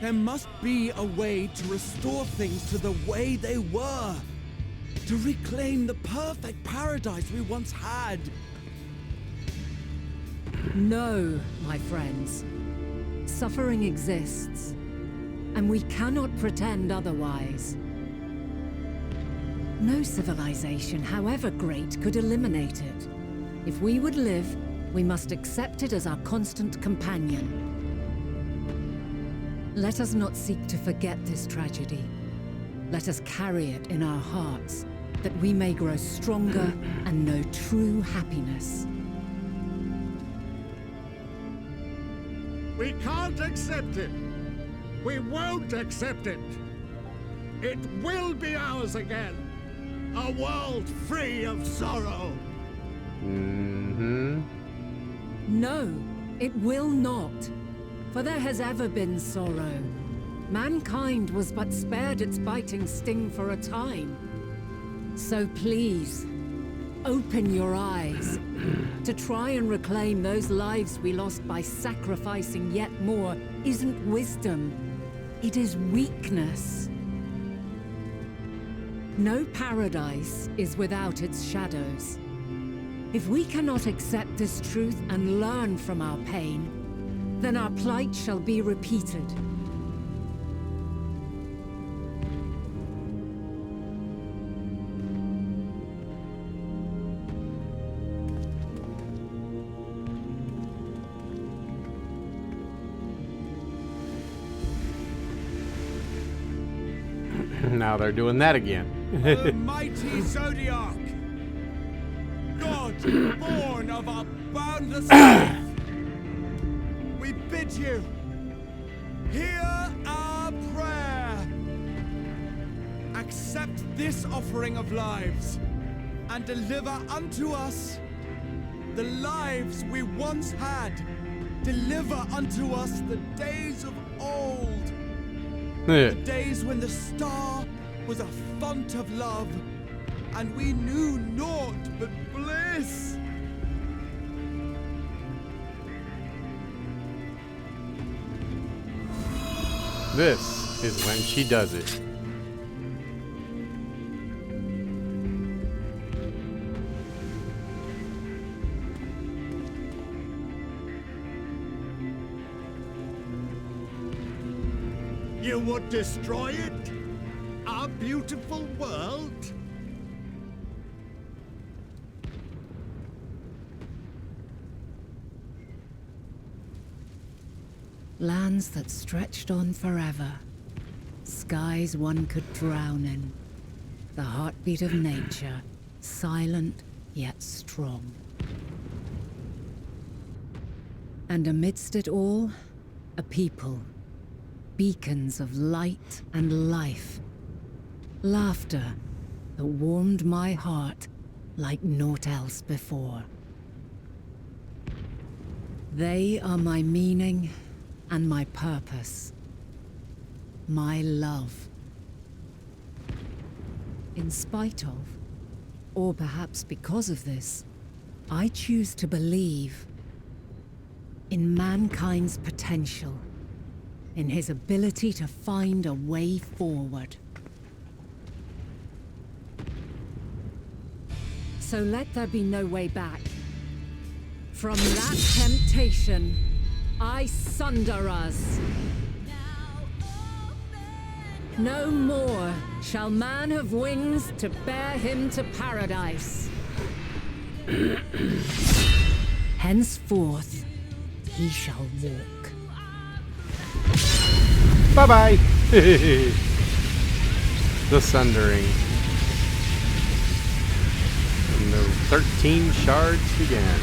There must be a way to restore things to the way they were. To reclaim the perfect paradise we once had. No, my friends. Suffering exists, and we cannot pretend otherwise. No civilization, however great, could eliminate it. If we would live, we must accept it as our constant companion. Let us not seek to forget this tragedy. Let us carry it in our hearts, that we may grow stronger and know true happiness. We can't accept it. We won't accept it. It will be ours again. A world free of sorrow. Mm-hmm. No, it will not. For there has ever been sorrow. Mankind was but spared its biting sting for a time. So please, open your eyes. To try and reclaim those lives we lost by sacrificing yet more isn't wisdom. It is weakness. No paradise is without its shadows. If we cannot accept this truth and learn from our pain, then our plight shall be repeated. Now they're doing that again. O mighty Zodiac! God, born of our boundless faith! We bid you, hear our prayer! Accept this offering of lives, and deliver unto us the lives we once had. Deliver unto us the days of old. The days when the star was a font of love, and we knew naught but bliss. This is when she does it. You would destroy it? Our beautiful world? Lands that stretched on forever. Skies one could drown in. The heartbeat of nature, silent yet strong. And amidst it all, a people. Beacons of light and life. Laughter that warmed my heart like naught else before. They are my meaning and my purpose. My love. In spite of, or perhaps because of this, I choose to believe in mankind's potential. In his ability to find a way forward. So let there be no way back. From that temptation, I sunder us. No more shall man have wings to bear him to paradise. Henceforth, he shall walk. Bye-bye. The sundering. And the 13 shards began.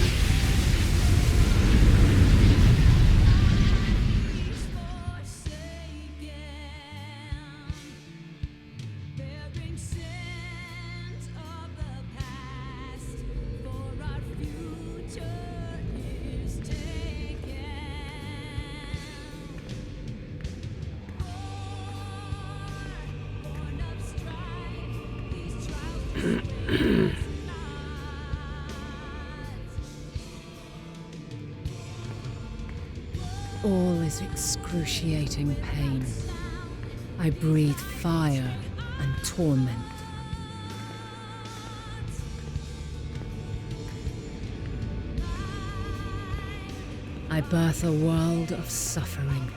All is excruciating pain. I breathe fire and torment. I birth a world of suffering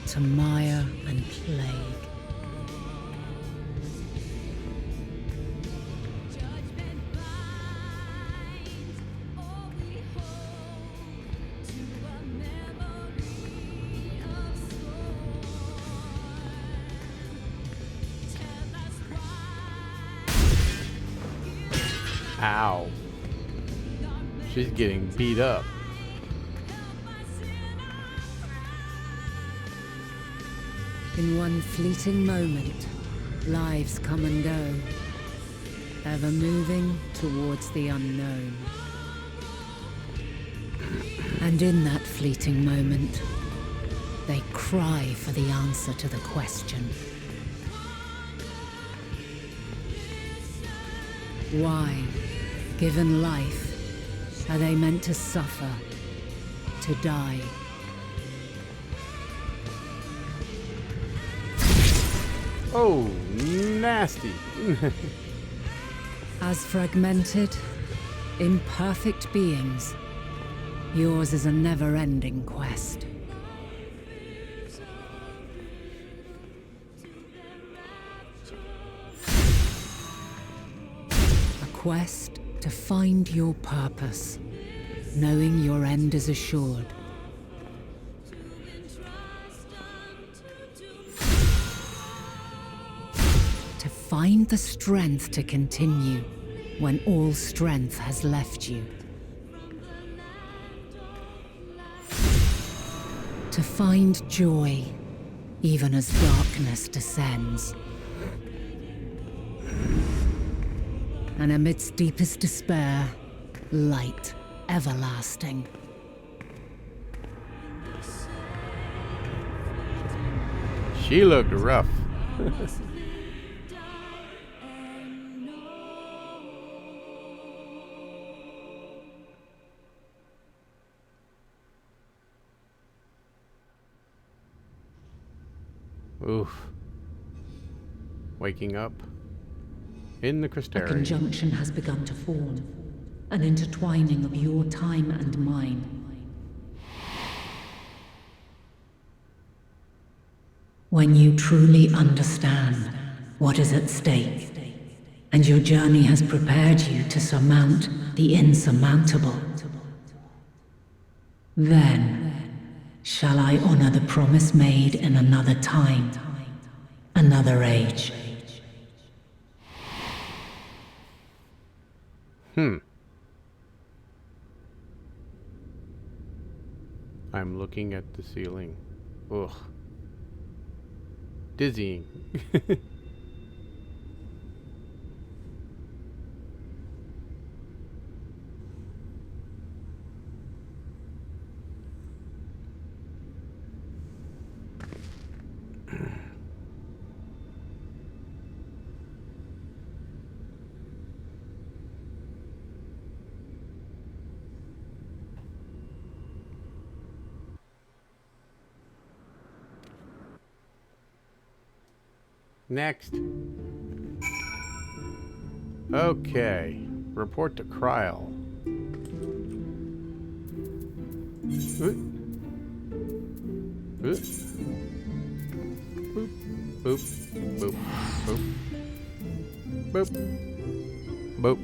to mire and plague. Ow. She's getting beat up. In one fleeting moment, lives come and go, ever moving towards the unknown. And in that fleeting moment, they cry for the answer to the question. Why, given life, are they meant to suffer, to die? Oh, nasty. As fragmented, imperfect beings, yours is a never-ending quest. A quest to find your purpose, knowing your end is assured. To find the strength to continue when all strength has left you. To find joy, even as darkness descends. And amidst deepest despair, light everlasting. She looked rough. Oof. Waking up in the A crystarium. conjunction has begun to form, an intertwining of your time and mine. When you truly understand what is at stake, and your journey has prepared you to surmount the insurmountable, then shall I honor the promise made in another time, another age. I'm looking at the ceiling. Ugh. Dizzying. Next. Okay. Report to Kryl. Boop. Boop. Boop. Boop. Boop. Boop.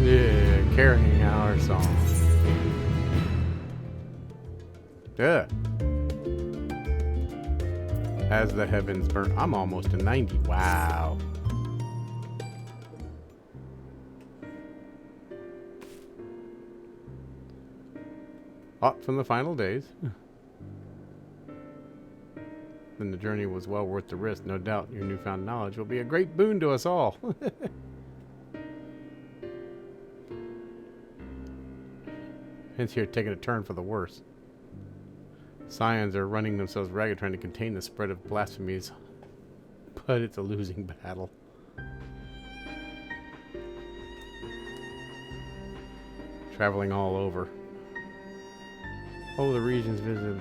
Yeah, carrying our song. Yeah. As the heavens burn. I'm almost to 90. Wow. hot from the final days. Then the journey was well worth the risk. No doubt your newfound knowledge will be a great boon to us all. Hence here taking a turn for the worse. Scions are running themselves ragged trying to contain the spread of blasphemies. But it's a losing battle. Traveling all over. Oh, the regions visited.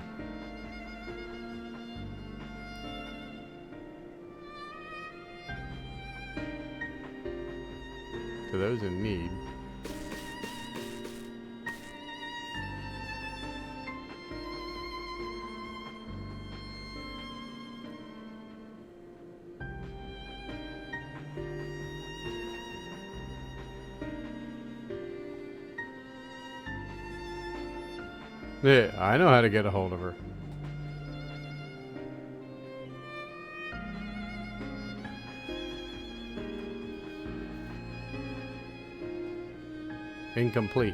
To those in need. Yeah, I know how to get a hold of her. Incomplete.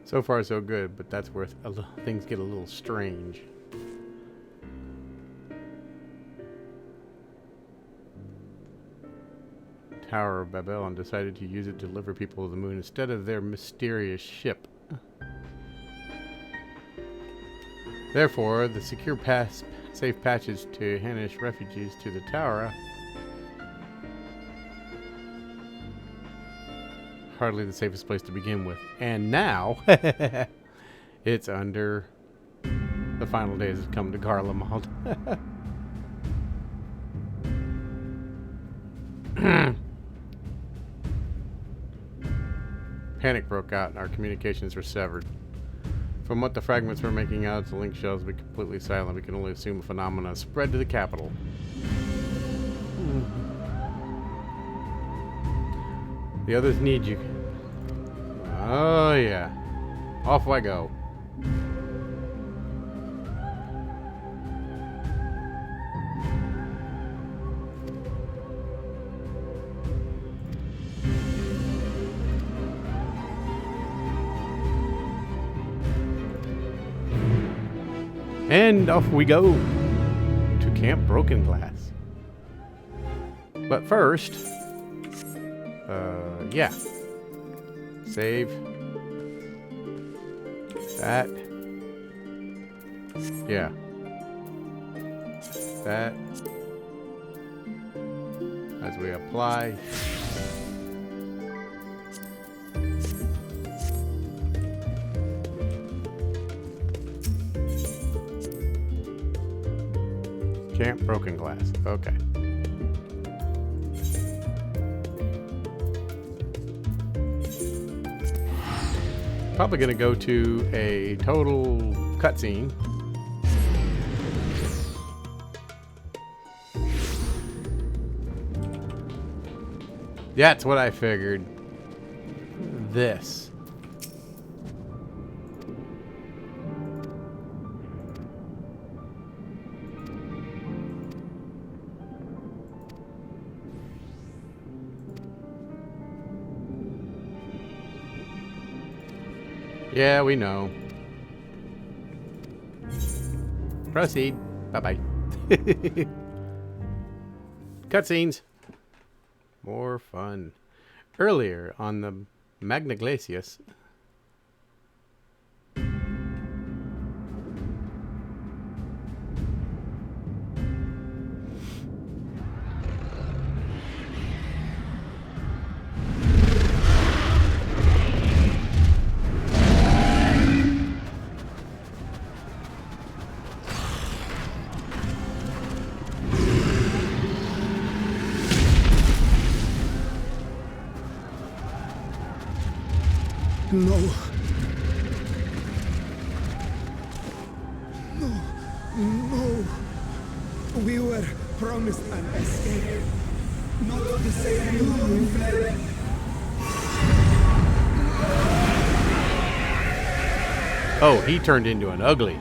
So far, so good, but that's where things get a little strange. Tower of Babel and decided to use it to deliver people to the moon instead of their mysterious ship. Therefore, the secure safe passage to Hanish refugees to the tower. Hardly the safest place to begin with. And now, it's under the final days have come to Garlemald. Panic broke out and our communications were severed. From what the fragments were making out, the link shells were completely silent. We can only assume a phenomenon spread to the capital. The others need you. Oh yeah. Off I go. And off we go to Camp Broken Glass. But first, yeah. Save. That. Yeah. That. As we apply. Camp Broken Glass. Okay. Probably going to go to a total cutscene. That's what I figured. This. Yeah, we know. Proceed. Bye-bye. Cutscenes. More fun. Earlier on the Magna Glacius. No. No. No. We were promised an escape. Not the same you who fled. Oh, he turned into an ugly.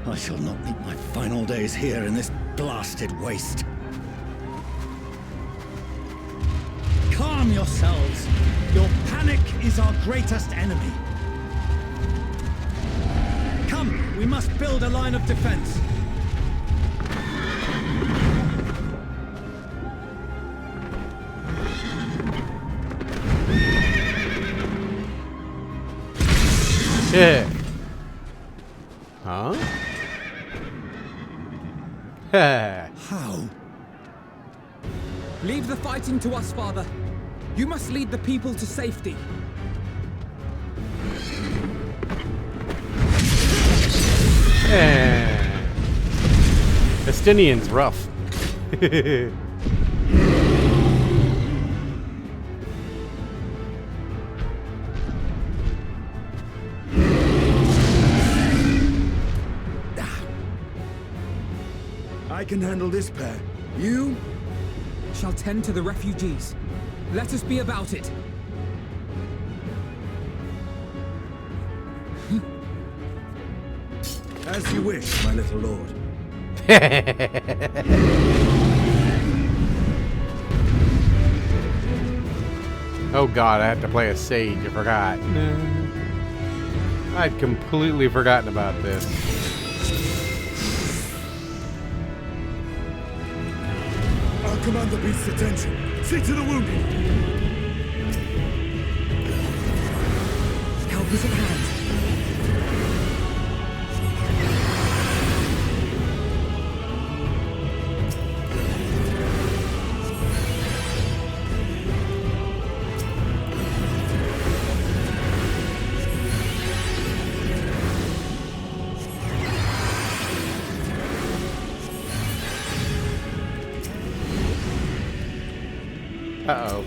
I shall not meet my final days here in this blasted waste. Calm yourselves. Your panic is our greatest enemy. Come, we must build a line of defense. Yeah. Huh? How? Leave the fighting to us, Father. You must lead the people to safety. Estinian's rough. I can handle this pair. You? Shall tend to the refugees. Let us be about it. As you wish, my little lord. Oh god, I have to play a sage. I forgot. I'd completely forgotten about this. I'll command the beast's attention. See to the wounded. Help is at hand. Uh-oh.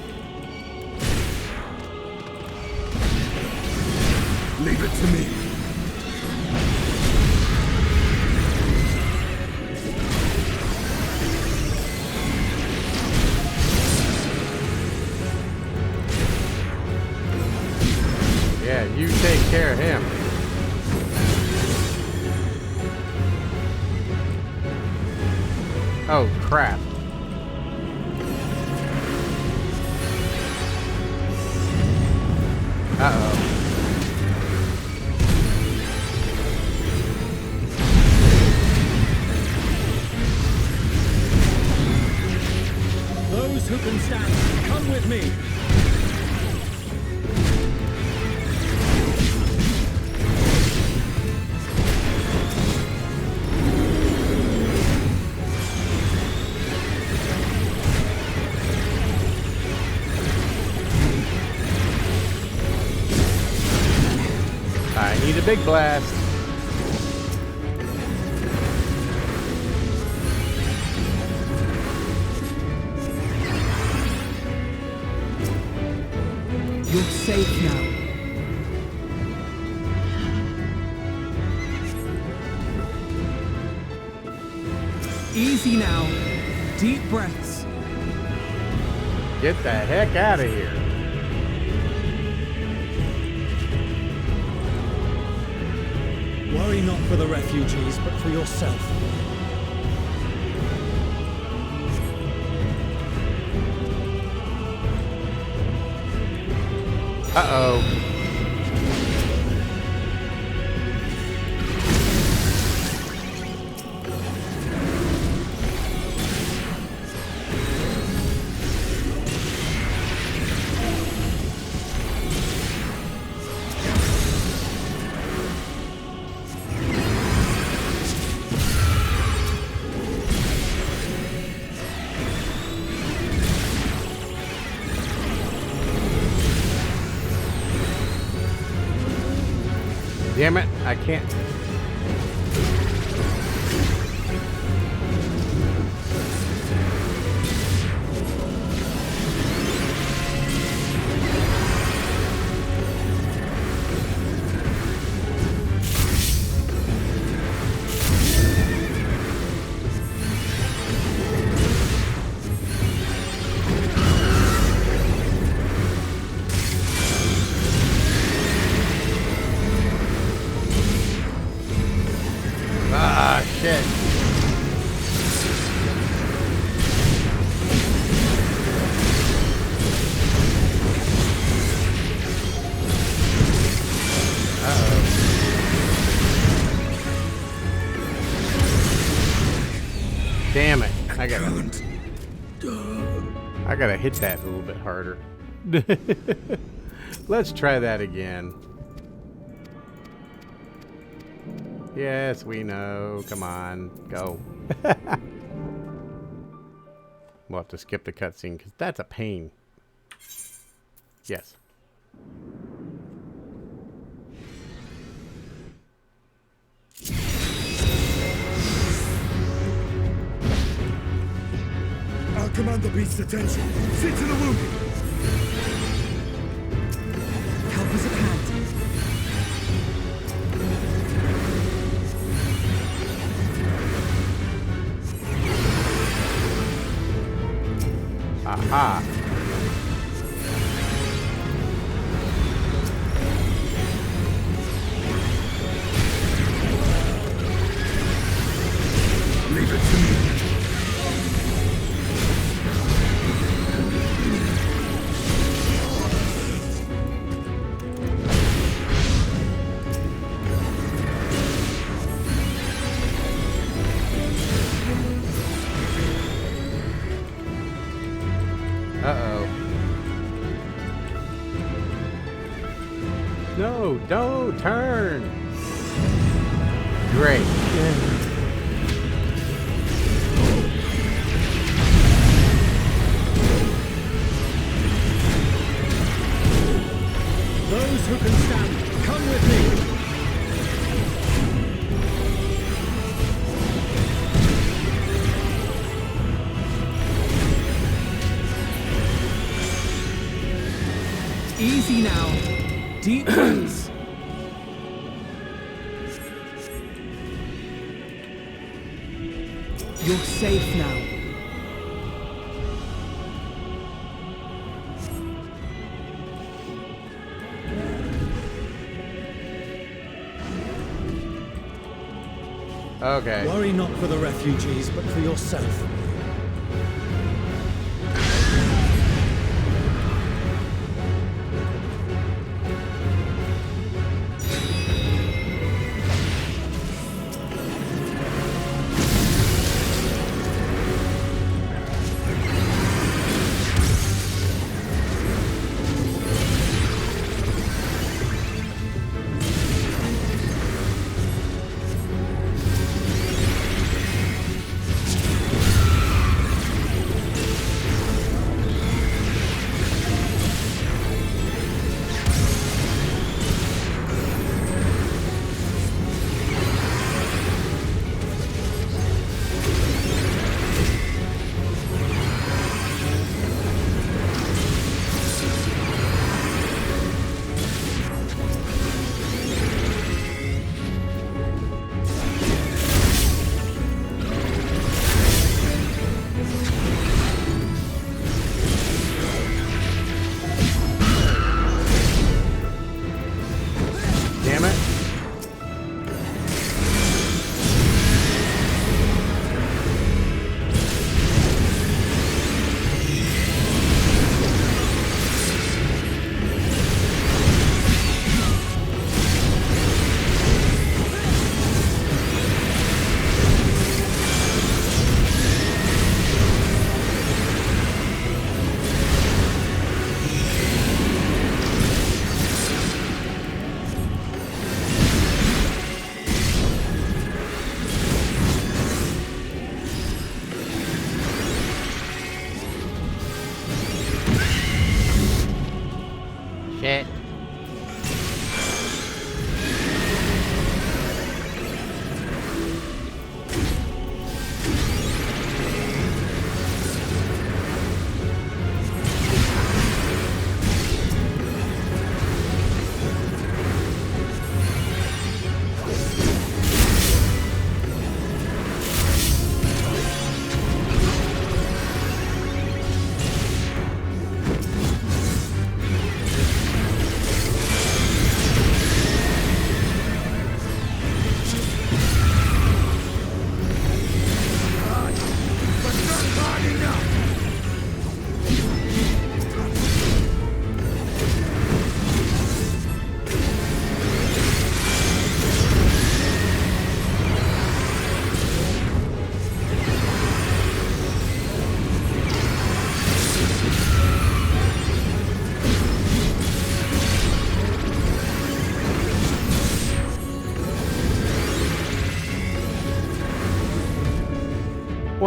Leave it to me. Yeah, you take care of him. Oh, crap. Uh-oh. Those who can stand, come with me. I need a big blast. You're safe now. Easy now. Deep breaths. Get the heck out of here. Worry not for the refugees, but for yourself. Uh-oh. Damn it, I can't. Damn it. I gotta hit that a little bit harder. Let's try that again. Yes, we know. Come on. Go. We'll have to skip the cutscene because that's a pain. Yes. I'll command the beast's attention. See to the wounded. Help is at hand. Aha. Leave it to me. Uh-oh. No, don't turn. Great. Those who can stand, come with me. Easy now. Deep breaths. You're safe now. Okay. Worry not for the refugees, but for yourself.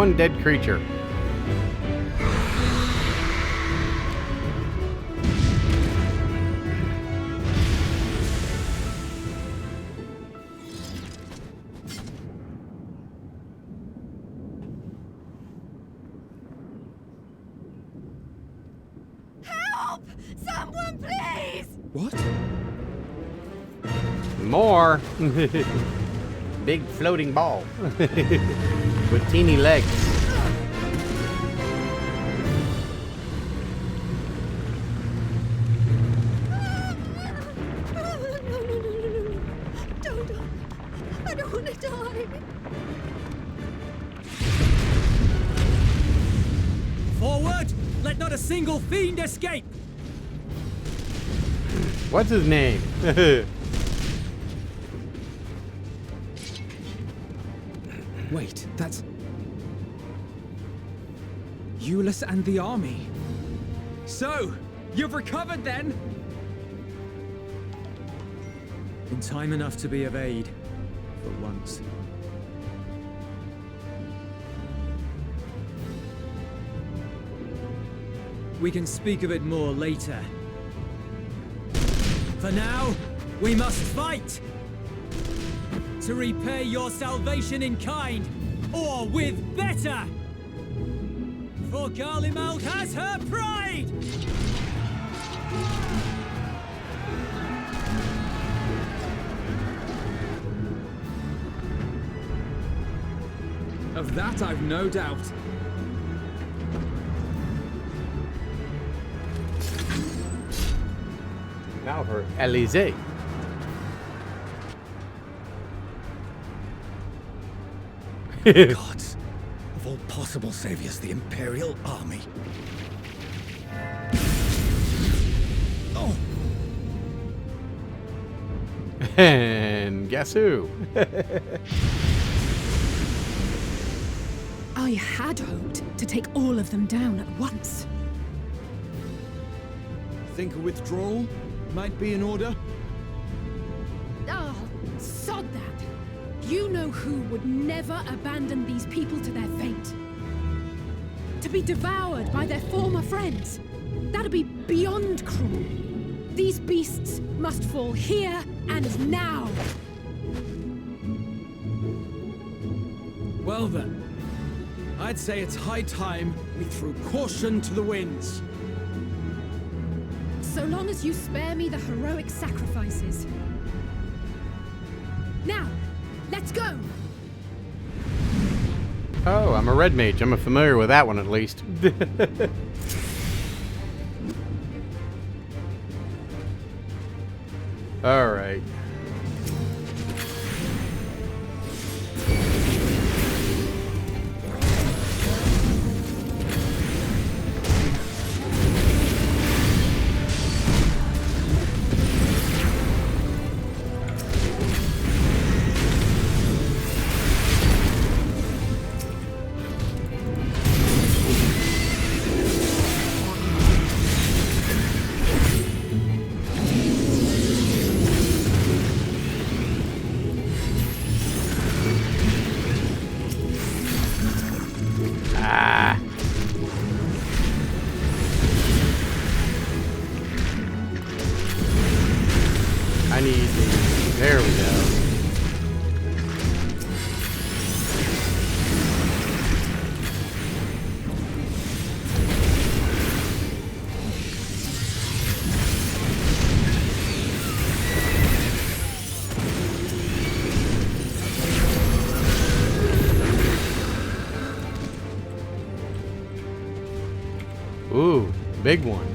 one dead creature. Help! Someone, please! What? More. Big floating ball with teeny legs. No. Don't. I don't want to die. Forward! Let not a single fiend escape! What's his name? Wait, that's... Euless and the army. So, you've recovered then? In time enough to be of aid. For once. We can speak of it more later. For now, we must fight! To repay your salvation in kind, or with better! For Garlemald has her pride! Of that I've no doubt. Now for Elysee. Gods, of all possible saviors, the Imperial Army. Oh, And guess who? I had hoped to take all of them down at once. Think a withdrawal might be in order? Oh, sod that. You know who would never abandon these people to their fate. To be devoured by their former friends. That'd be beyond cruel. These beasts must fall here and now. Well then, I'd say it's high time we threw caution to the winds. So long as you spare me the heroic sacrifices. Now, let's go! Oh, I'm a red mage. I'm familiar with that one at least. All right. I need... There we go. Ooh, big one.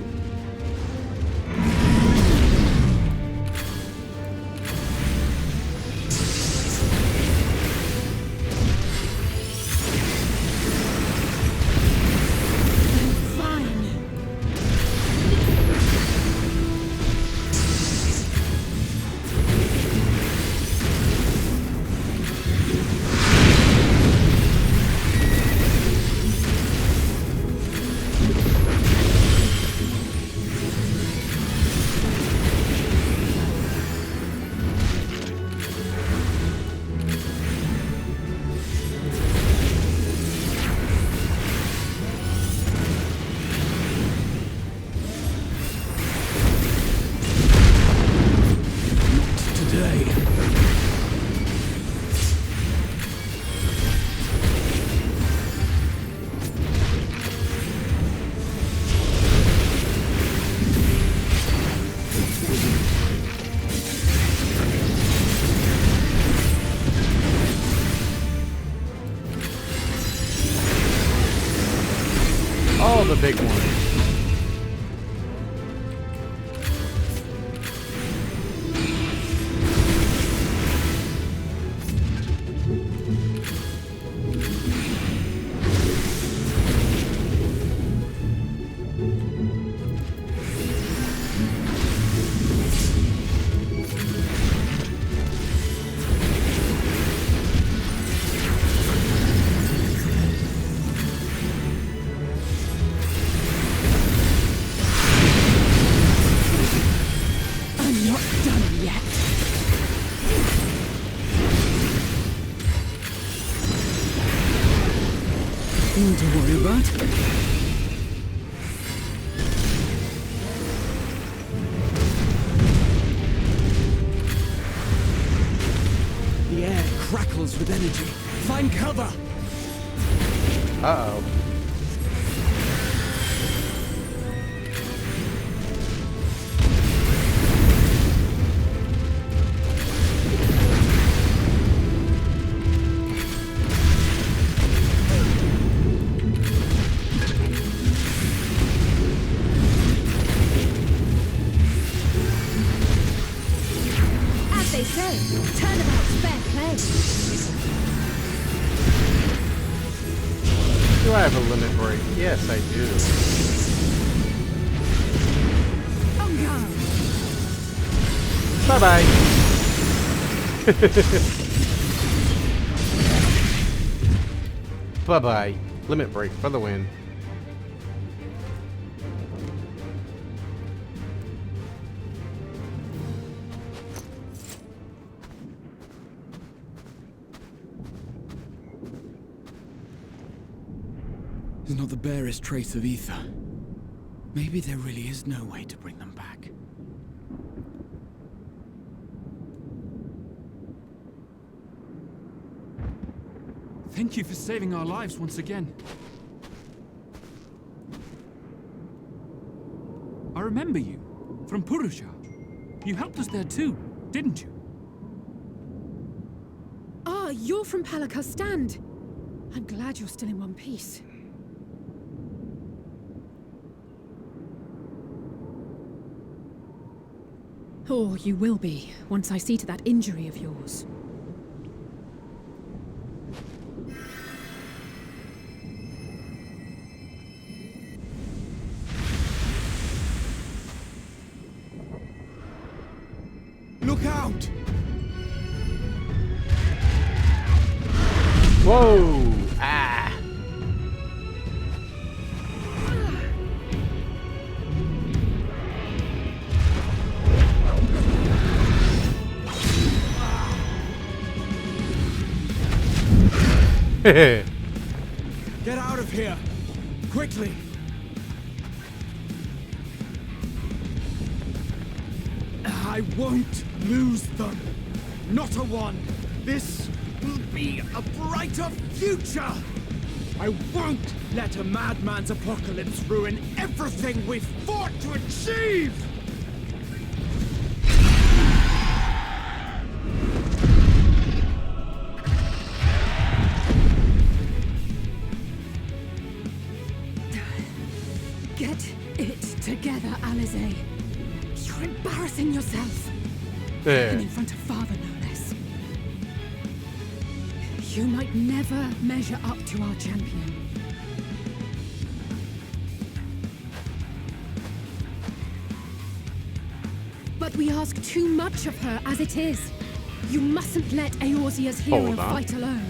big one. Nothing to worry about. The air crackles with energy. Find cover! Uh-oh. They say, turnabout's fair play. Do I have a limit break? Yes, I do. On guard. Bye-bye. Bye-bye. Limit break for the win. There's not the barest trace of ether. Maybe there really is no way to bring them back. Thank you for saving our lives once again. I remember you, from Purusha. You helped us there too, didn't you? Ah, you're from Palaka's stand. I'm glad you're still in one piece. Oh, you will be, once I see to that injury of yours. Look out! Whoa! Ah! Get out of here! Quickly! I won't lose them! Not a one! This will be a brighter future! I won't let a madman's apocalypse ruin everything we've fought to achieve! Get it together, Alizé. You're embarrassing yourself. There. And in front of Father, no less. You might never measure up to our champion. But we ask too much of her as it is. You mustn't let Eorzea's hero Hold on. fight alone.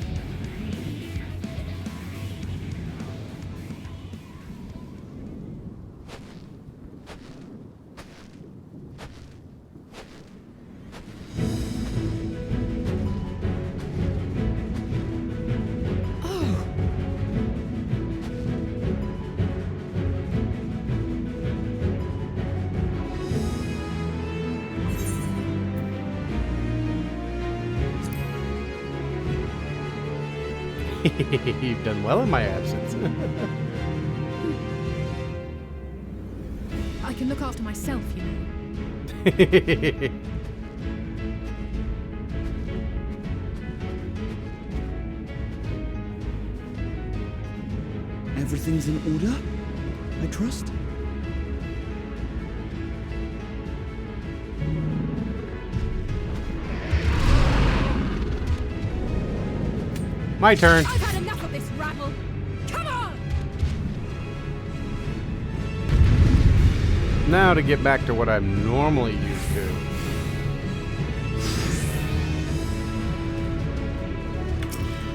You've done well in my absence. I can look after myself, you know. Everything's in order? I trust? My turn. I've had enough of this rabble. Come on! Now to get back to what I'm normally used to.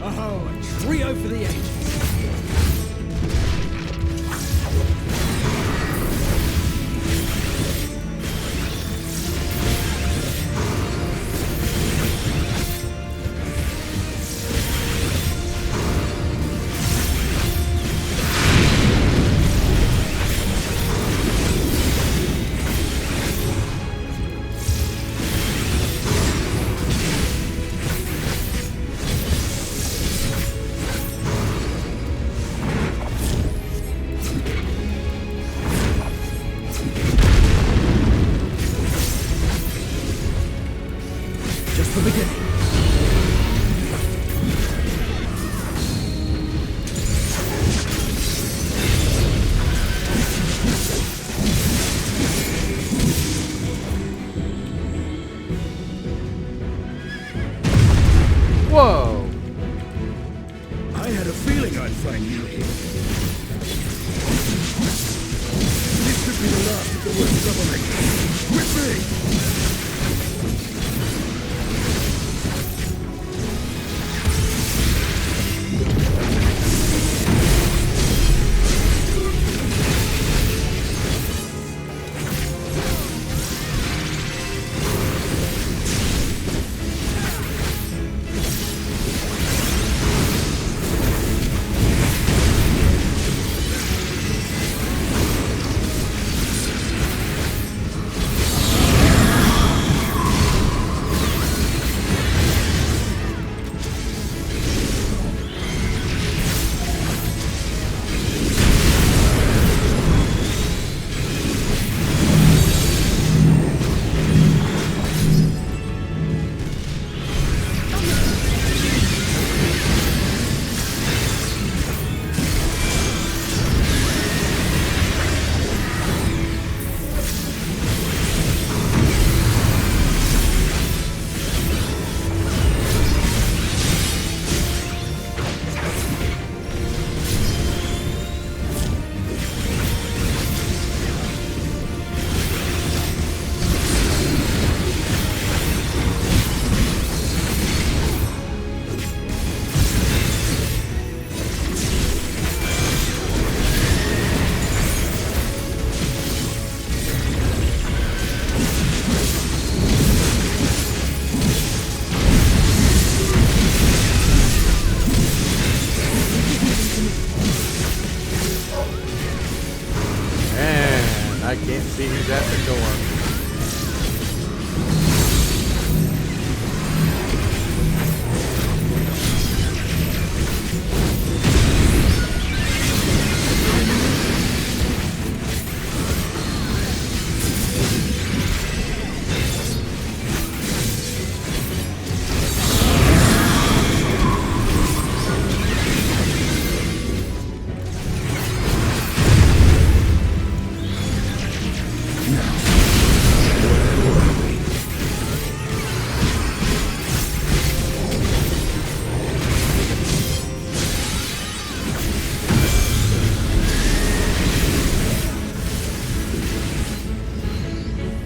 Oh, a trio for the ages. Just the beginning. Whoa! I had a feeling I'd find you here. This could be the last of the worst troublemakers. With me! I can't see who's at the door.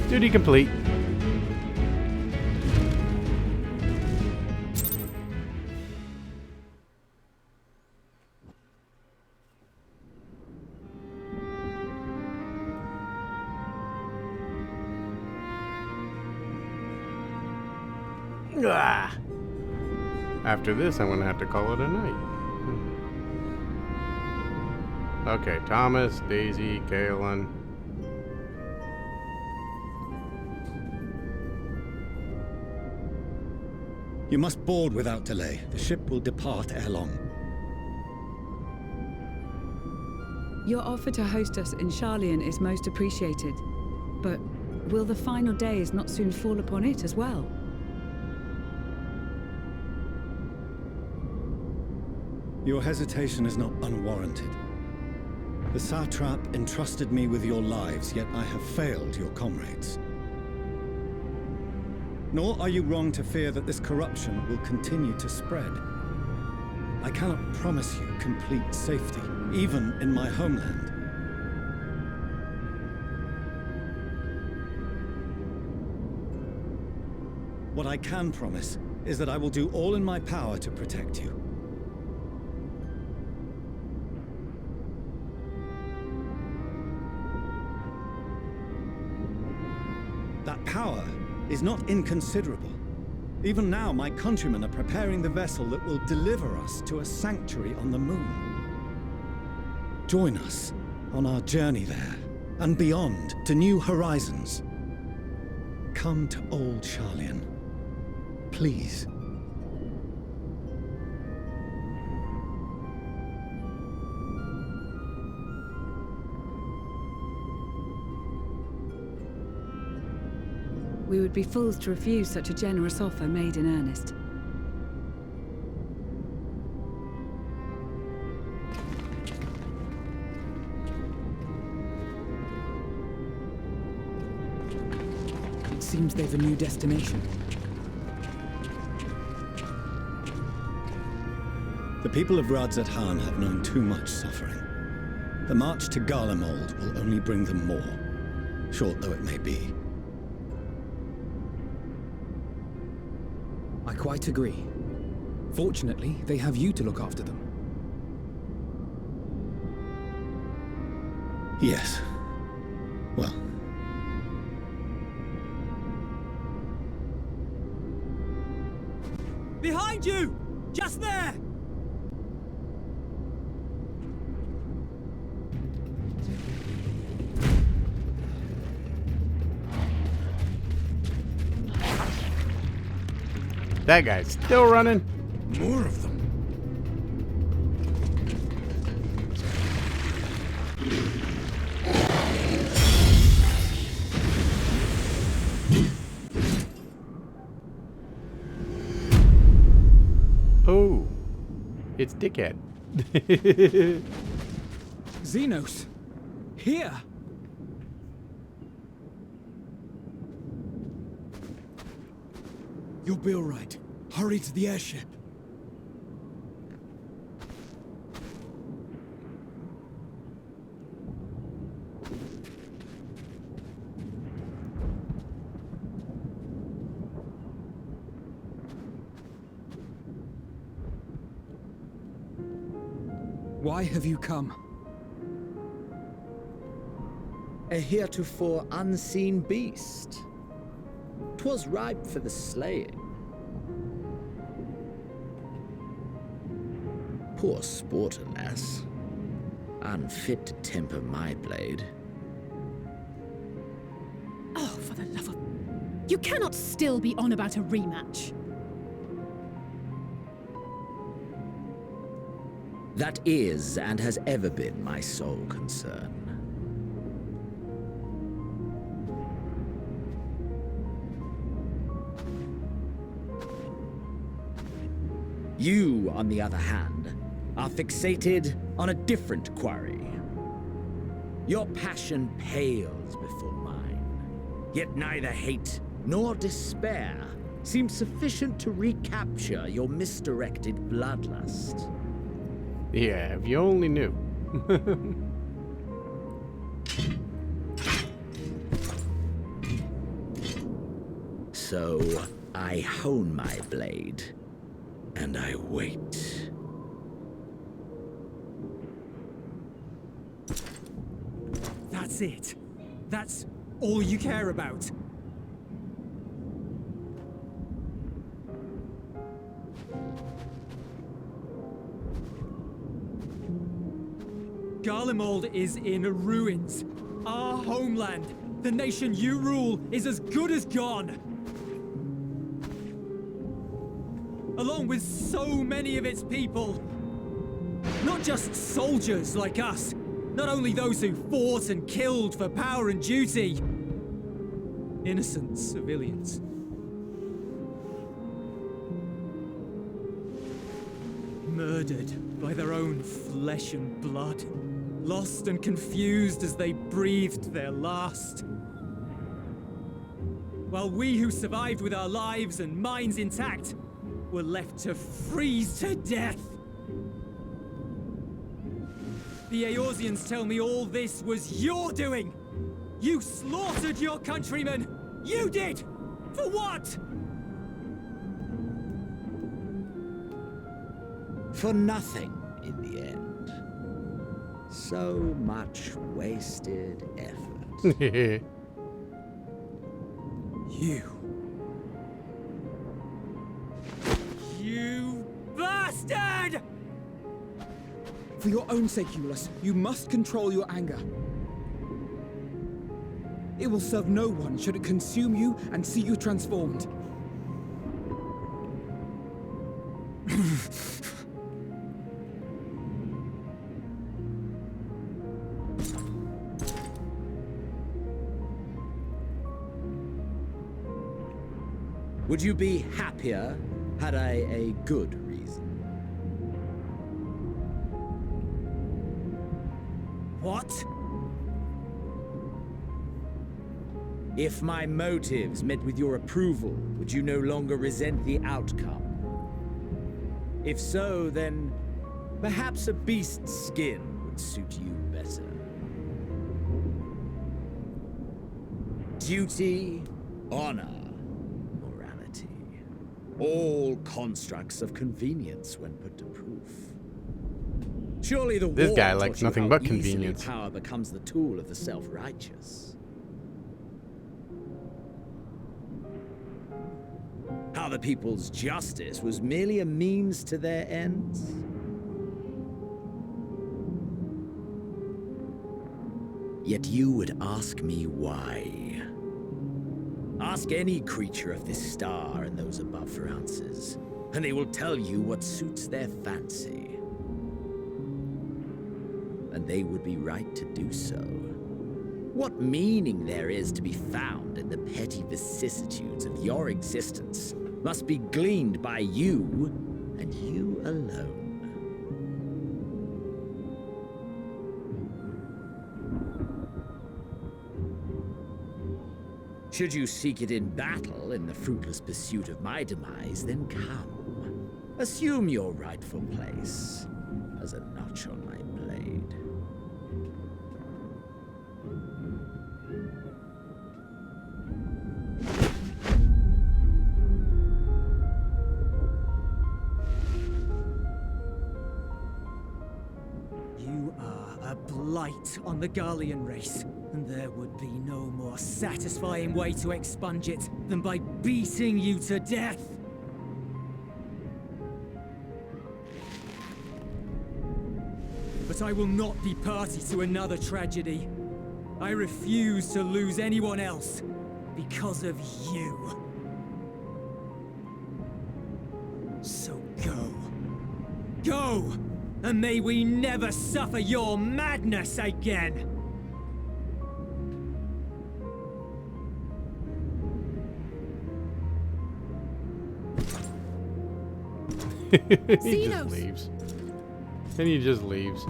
Duty complete. Ah. After this, I'm going to have to call it a night. Okay, Thomas, Daisy, Kaelin. You must board without delay. The ship will depart ere long. Your offer to host us in Sharlayan is most appreciated. But will the final days not soon fall upon it as well? Your hesitation is not unwarranted. The satrap entrusted me with your lives, yet I have failed your comrades. Nor are you wrong to fear that this corruption will continue to spread. I cannot promise you complete safety, even in my homeland. What I can promise is that I will do all in my power to protect you. That power is not inconsiderable. Even now, my countrymen are preparing the vessel that will deliver us to a sanctuary on the moon. Join us on our journey there, and beyond, to new horizons. Come to old Sharlayan. Please. We would be fools to refuse such a generous offer made in earnest. It seems they've a new destination. The people of Radzat-Han have known too much suffering. The march to Garlemald will only bring them more, short though it may be. I quite agree. Fortunately, they have you to look after them. Yes. Well. Behind you! Just there! That guy's still running. More of them. Oh, it's Dickhead. Xenos! Here! You'll be all right. Hurry to the airship. Why have you come? A heretofore unseen beast. 'Twas ripe for the slaying. Poor sport, alas. Unfit to temper my blade. Oh, for the love of... You cannot still be on about a rematch. That is, and has ever been, my sole concern. You, on the other hand, are fixated on a different quarry. Your passion pales before mine, yet neither hate nor despair seems sufficient to recapture your misdirected bloodlust. Yeah, if you only knew. So, I hone my blade, and I wait. That's it. That's all you care about. Garlemald is in ruins. Our homeland, the nation you rule, is as good as gone. Along with so many of its people. Not just soldiers like us. Not only those who fought and killed for power and duty. Innocent civilians. Murdered by their own flesh and blood. lost and confused as they breathed their last. While we who survived with our lives and minds intact were left to freeze to death. The Eorzeans tell me all this was your doing! You slaughtered your countrymen! You did! For what? For nothing, in the end. So much wasted effort. You bastard! For your own sake, Eulus, you must control your anger. It will serve no one should it consume you and see you transformed. Would you be happier had I a good reason? What? If my motives met with your approval, would you no longer resent the outcome? If so, then perhaps a beast's skin would suit you better. Duty, honor, morality. All constructs of convenience when put to proof. Surely the This war guy taught likes you nothing how but easily convenience. power becomes the tool of the self-righteous. How the people's justice was merely a means to their ends. Yet you would ask me why. Ask any creature of this star and those above for answers, and they will tell you what suits their fancy. And they would be right to do so. What meaning there is to be found in the petty vicissitudes of your existence must be gleaned by you, and you alone. Should you seek it in battle in the fruitless pursuit of my demise, then come. Assume your rightful place as a notch on my blade. You are a blight on the Garlean race, and there would be no more satisfying way to expunge it than by beating you to death. But I will not be party to another tragedy. I refuse to lose anyone else because of you. So go. Go! And may we never suffer your madness again! He just leaves. And he just leaves.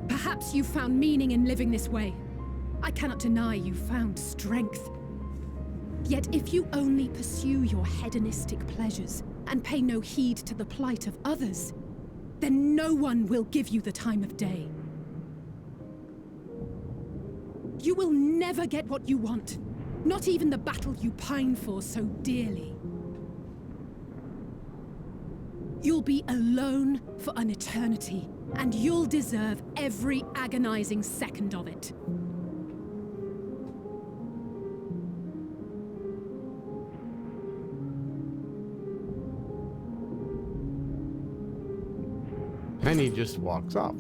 Perhaps you found meaning in living this way. I cannot deny you found strength. Yet if you only pursue your hedonistic pleasures and pay no heed to the plight of others, then no one will give you the time of day. You will never get what you want, not even the battle you pine for so dearly. You'll be alone for an eternity, and you'll deserve every agonizing second of it. And he just walks off.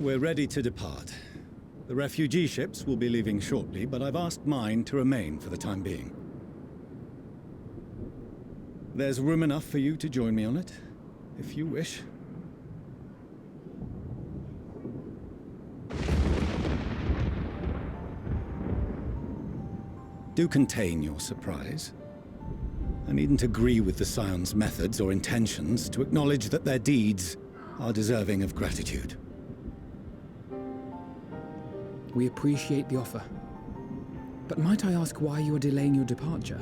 We're ready to depart. The refugee ships will be leaving shortly, but I've asked mine to remain for the time being. There's room enough for you to join me on it, if you wish. Do contain your surprise. I needn't agree with the Scion's methods or intentions to acknowledge that their deeds are deserving of gratitude. We appreciate the offer. But might I ask why you are delaying your departure?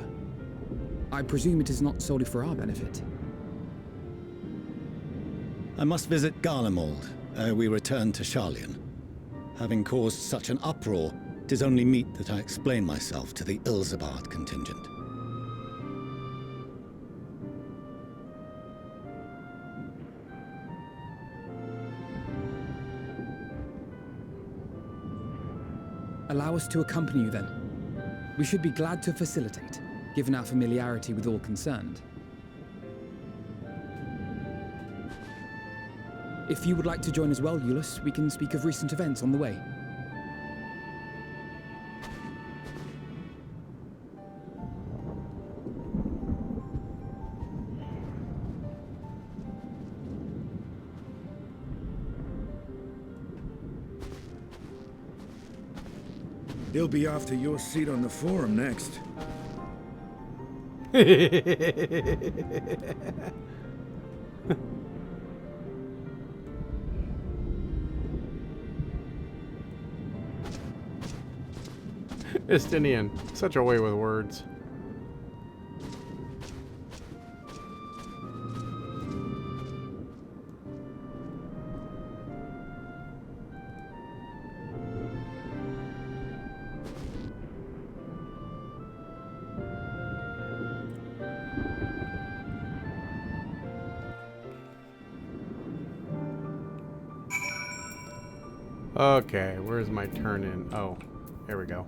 I presume it is not solely for our benefit. I must visit Garlemald ere we return to Sharlayan. Having caused such an uproar, 'tis only meet that I explain myself to the Ilsabard contingent. Allow us to accompany you then. We should be glad to facilitate, given our familiarity with all concerned. If you would like to join as well, Eulus, we can speak of recent events on the way. He'll be after your seat on the forum next. Justinian, such a way with words. Okay, where's my turn in? Oh, here we go.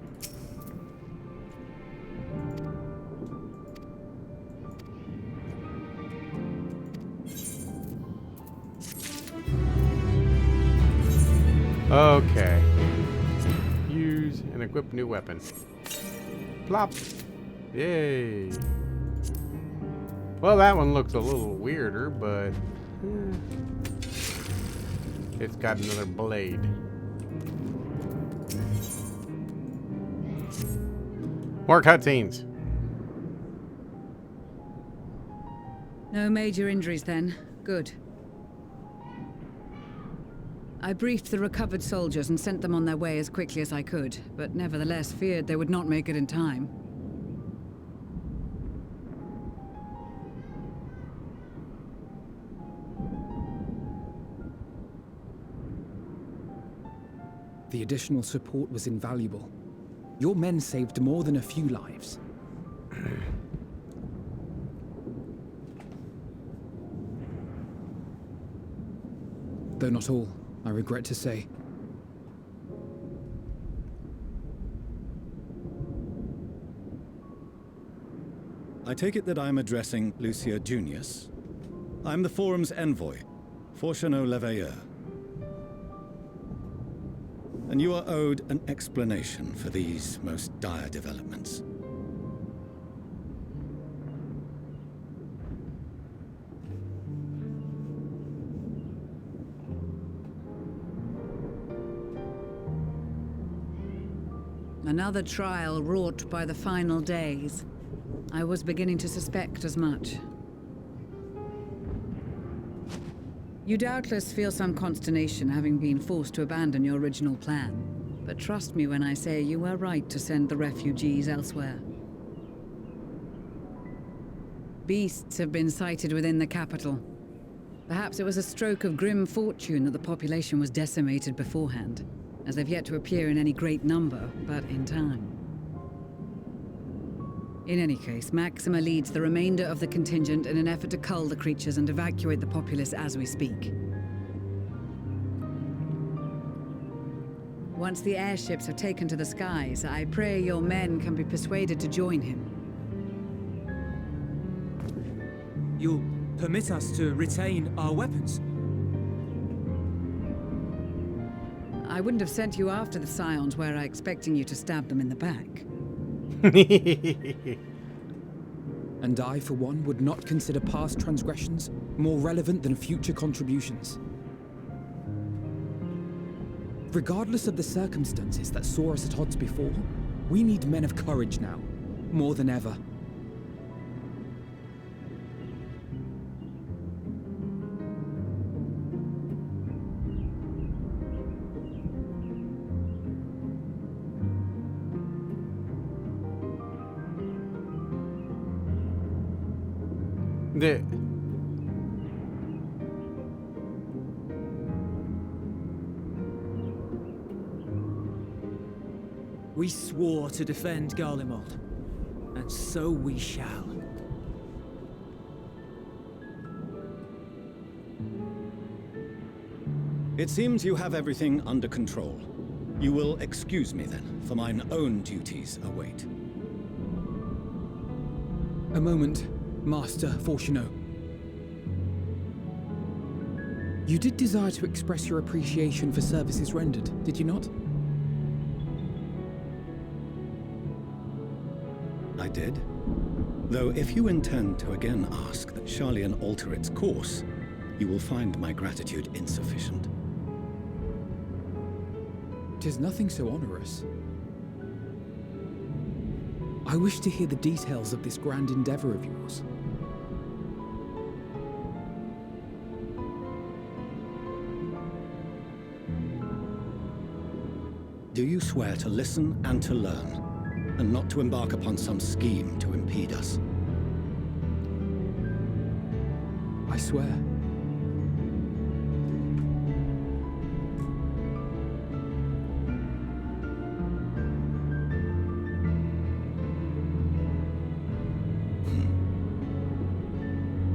Okay. Use and equip new weapon. Plop. Yay. Well, that one looks a little weirder, but it's got another blade. More cutscenes. No major injuries then. Good. I briefed the recovered soldiers and sent them on their way as quickly as I could, but nevertheless feared they would not make it in time. The additional support was invaluable. Your men saved more than a few lives. Though not all, I regret to say. I take it that I'm addressing Lucia Junius. I'm the Forum's envoy, Fortuno Leveilleur. And you are owed an explanation for these most dire developments. Another trial wrought by the final days. I was beginning to suspect as much. You doubtless feel some consternation having been forced to abandon your original plan. But trust me when I say you were right to send the refugees elsewhere. Beasts have been sighted within the capital. Perhaps it was a stroke of grim fortune that the population was decimated beforehand, as they've yet to appear in any great number, but in time. In any case, Maxima leads the remainder of the contingent in an effort to cull the creatures and evacuate the populace as we speak. Once the airships are taken to the skies, I pray your men can be persuaded to join him. You'll permit us to retain our weapons? I wouldn't have sent you after the Scions were I expecting you to stab them in the back. And I, for one, would not consider past transgressions more relevant than future contributions. Regardless of the circumstances that saw us at odds before, we need men of courage now, more than ever. We swore to defend Garlemald, and so we shall. It seems you have everything under control. You will excuse me then, for mine own duties await. A moment, Master Fortuneau. You did desire to express your appreciation for services rendered, did you not? I did. Though if you intend to again ask that Charlian alter its course, you will find my gratitude insufficient. 'Tis nothing so onerous. I wish to hear the details of this grand endeavor of yours. Do you swear to listen and to learn, and not to embark upon some scheme to impede us? I swear.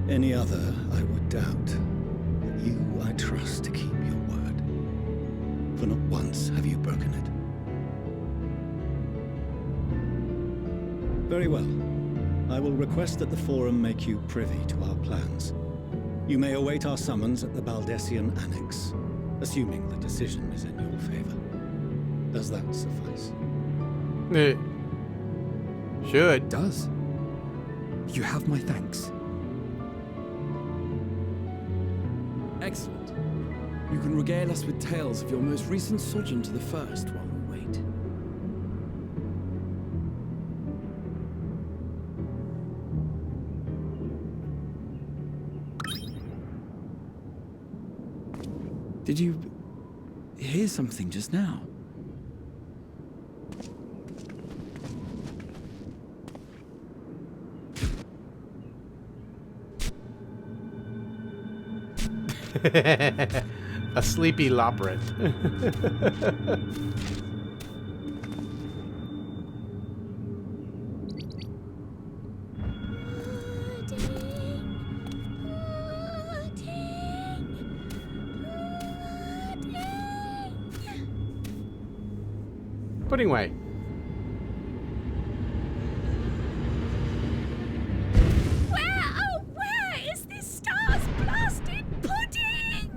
Any other, I would doubt. But you, I trust to keep your word. For not once have you broken it. Very well. I will request that the Forum make you privy to our plans. You may await our summons at the Baldessian Annex, assuming the decision is in your favor. Does that suffice? It should. It does. You have my thanks. Excellent. You can regale us with tales of your most recent sojourn to the First while we wait. Did you hear something just now? A sleepy loprit. Pudding way. Where is this star's blasted pudding?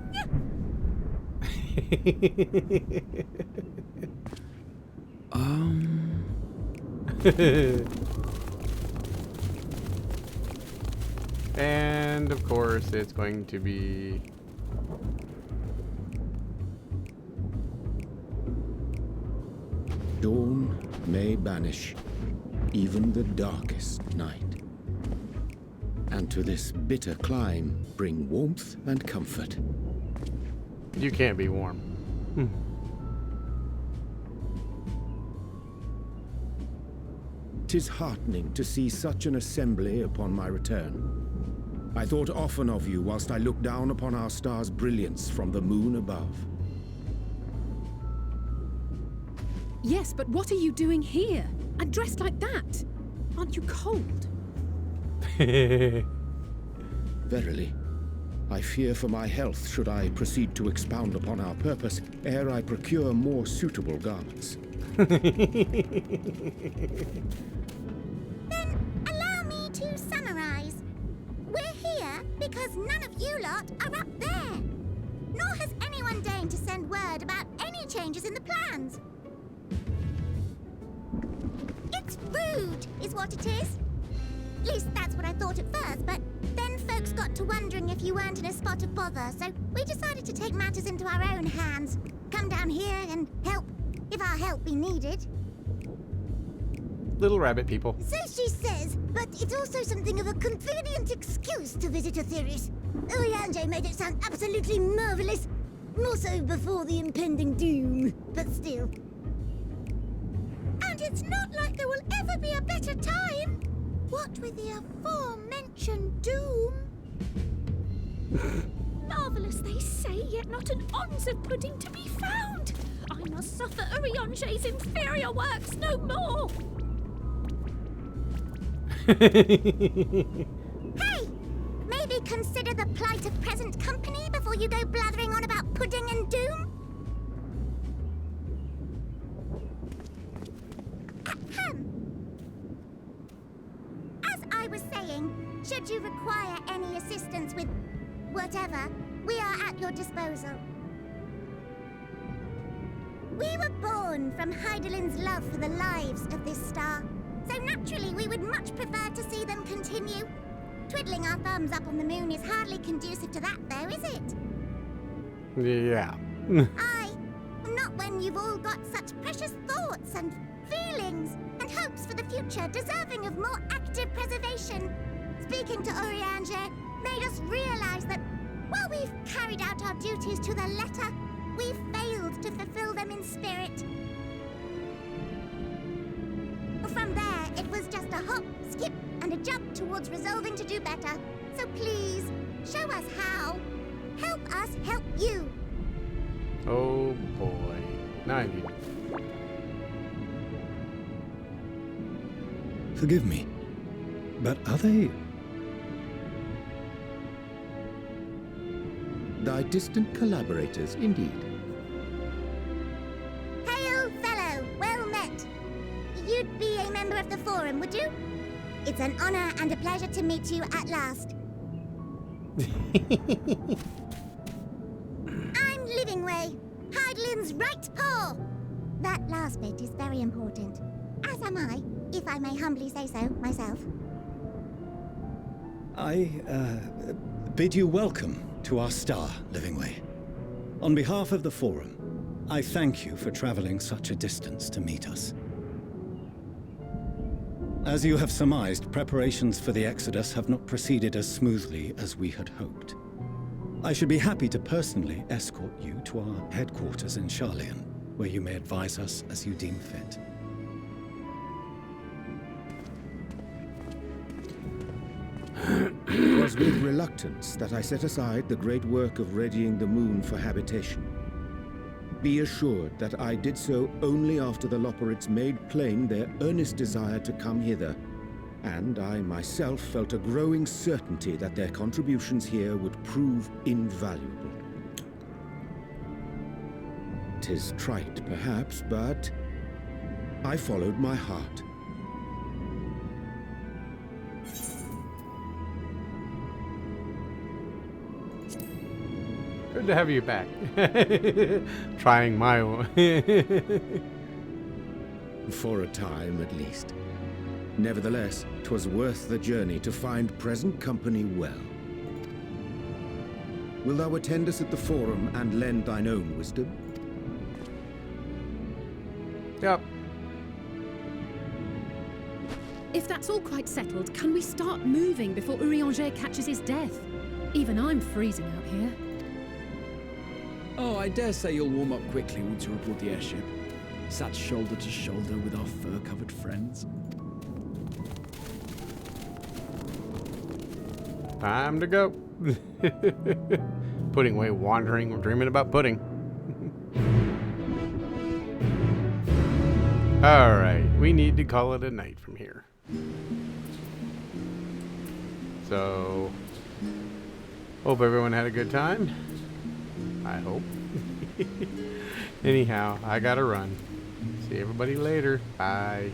And of course it's going to be Dawn may banish even the darkest night, and to this bitter clime bring warmth and comfort. You can't be warm. "'Tis heartening to see such an assembly upon my return. I thought often of you whilst I looked down upon our star's brilliance from the moon above. Yes, but what are you doing here? And dressed like that? Aren't you cold? Verily, I fear for my health should I proceed to expound upon our purpose ere I procure more suitable garments." Then allow me to summarize. We're here because none of you lot are up there. Nor has anyone deigned to send word about any changes in the plans. It's rude, is what it is. At least that's what I thought at first, but then folks got to wondering if you weren't in a spot of bother, so we decided to take matters into our own hands. Come down here and help, if our help be needed. Little rabbit people. So she says, but it's also something of a convenient excuse to visit Aetheris. Urianger made it sound absolutely marvelous. More so before the impending doom, but still. And it's not like there will ever be a better time. What with the aforementioned doom? Marvelous, they say, yet not an ounce of pudding to be found. I must suffer Urianger's inferior works no more. Hey! Maybe consider the plight of present company before you go blathering on about pudding and doom? Ahem. As I was saying, should you require any assistance with whatever, we are at your disposal. We were born from Heidelin's love for the lives of this star, so naturally we would much prefer to see them continue. Twiddling our thumbs up on the moon is hardly conducive to that, though, is it? Yeah. Aye, not when you've all got such precious thoughts and feelings and hopes for the future deserving of more active preservation. Speaking to Urianger made us realize that while we've carried out our duties to the letter, we've failed to fulfill them in spirit. From there, it was just a hop, skip, and a jump towards resolving to do better. So please, show us how. Help us help you. Oh boy. 90. Forgive me, but are they... Thy distant collaborators, indeed. Hail, fellow, well met. You'd be a member of the Forum, would you? It's an honor and a pleasure to meet you at last. I'm Livingway, Heidelin's right paw. That last bit is very important. As am I, if I may humbly say so myself. I bid you welcome to our star, Livingway. On behalf of the Forum, I thank you for traveling such a distance to meet us. As you have surmised, preparations for the Exodus have not proceeded as smoothly as we had hoped. I should be happy to personally escort you to our headquarters in Charlian, where you may advise us as you deem fit. It was with reluctance that I set aside the great work of readying the moon for habitation. Be assured that I did so only after the Loperids made plain their earnest desire to come hither, and I myself felt a growing certainty that their contributions here would prove invaluable. 'Tis trite, perhaps, but I followed my heart. Good to have you back. Trying my own. For a time, at least. Nevertheless, 'twas worth the journey to find present company well. Will thou attend us at the Forum and lend thine own wisdom? Yep. If that's all quite settled, can we start moving before Urianger catches his death? Even I'm freezing out here. Oh, I dare say you'll warm up quickly once you report the airship. Sat shoulder to shoulder with our fur-covered friends. Time to go. Pudding way wandering. We're dreaming about pudding. Alright, we need to call it a night from here. So, hope everyone had a good time. I hope. Anyhow, I gotta run. See everybody later. Bye.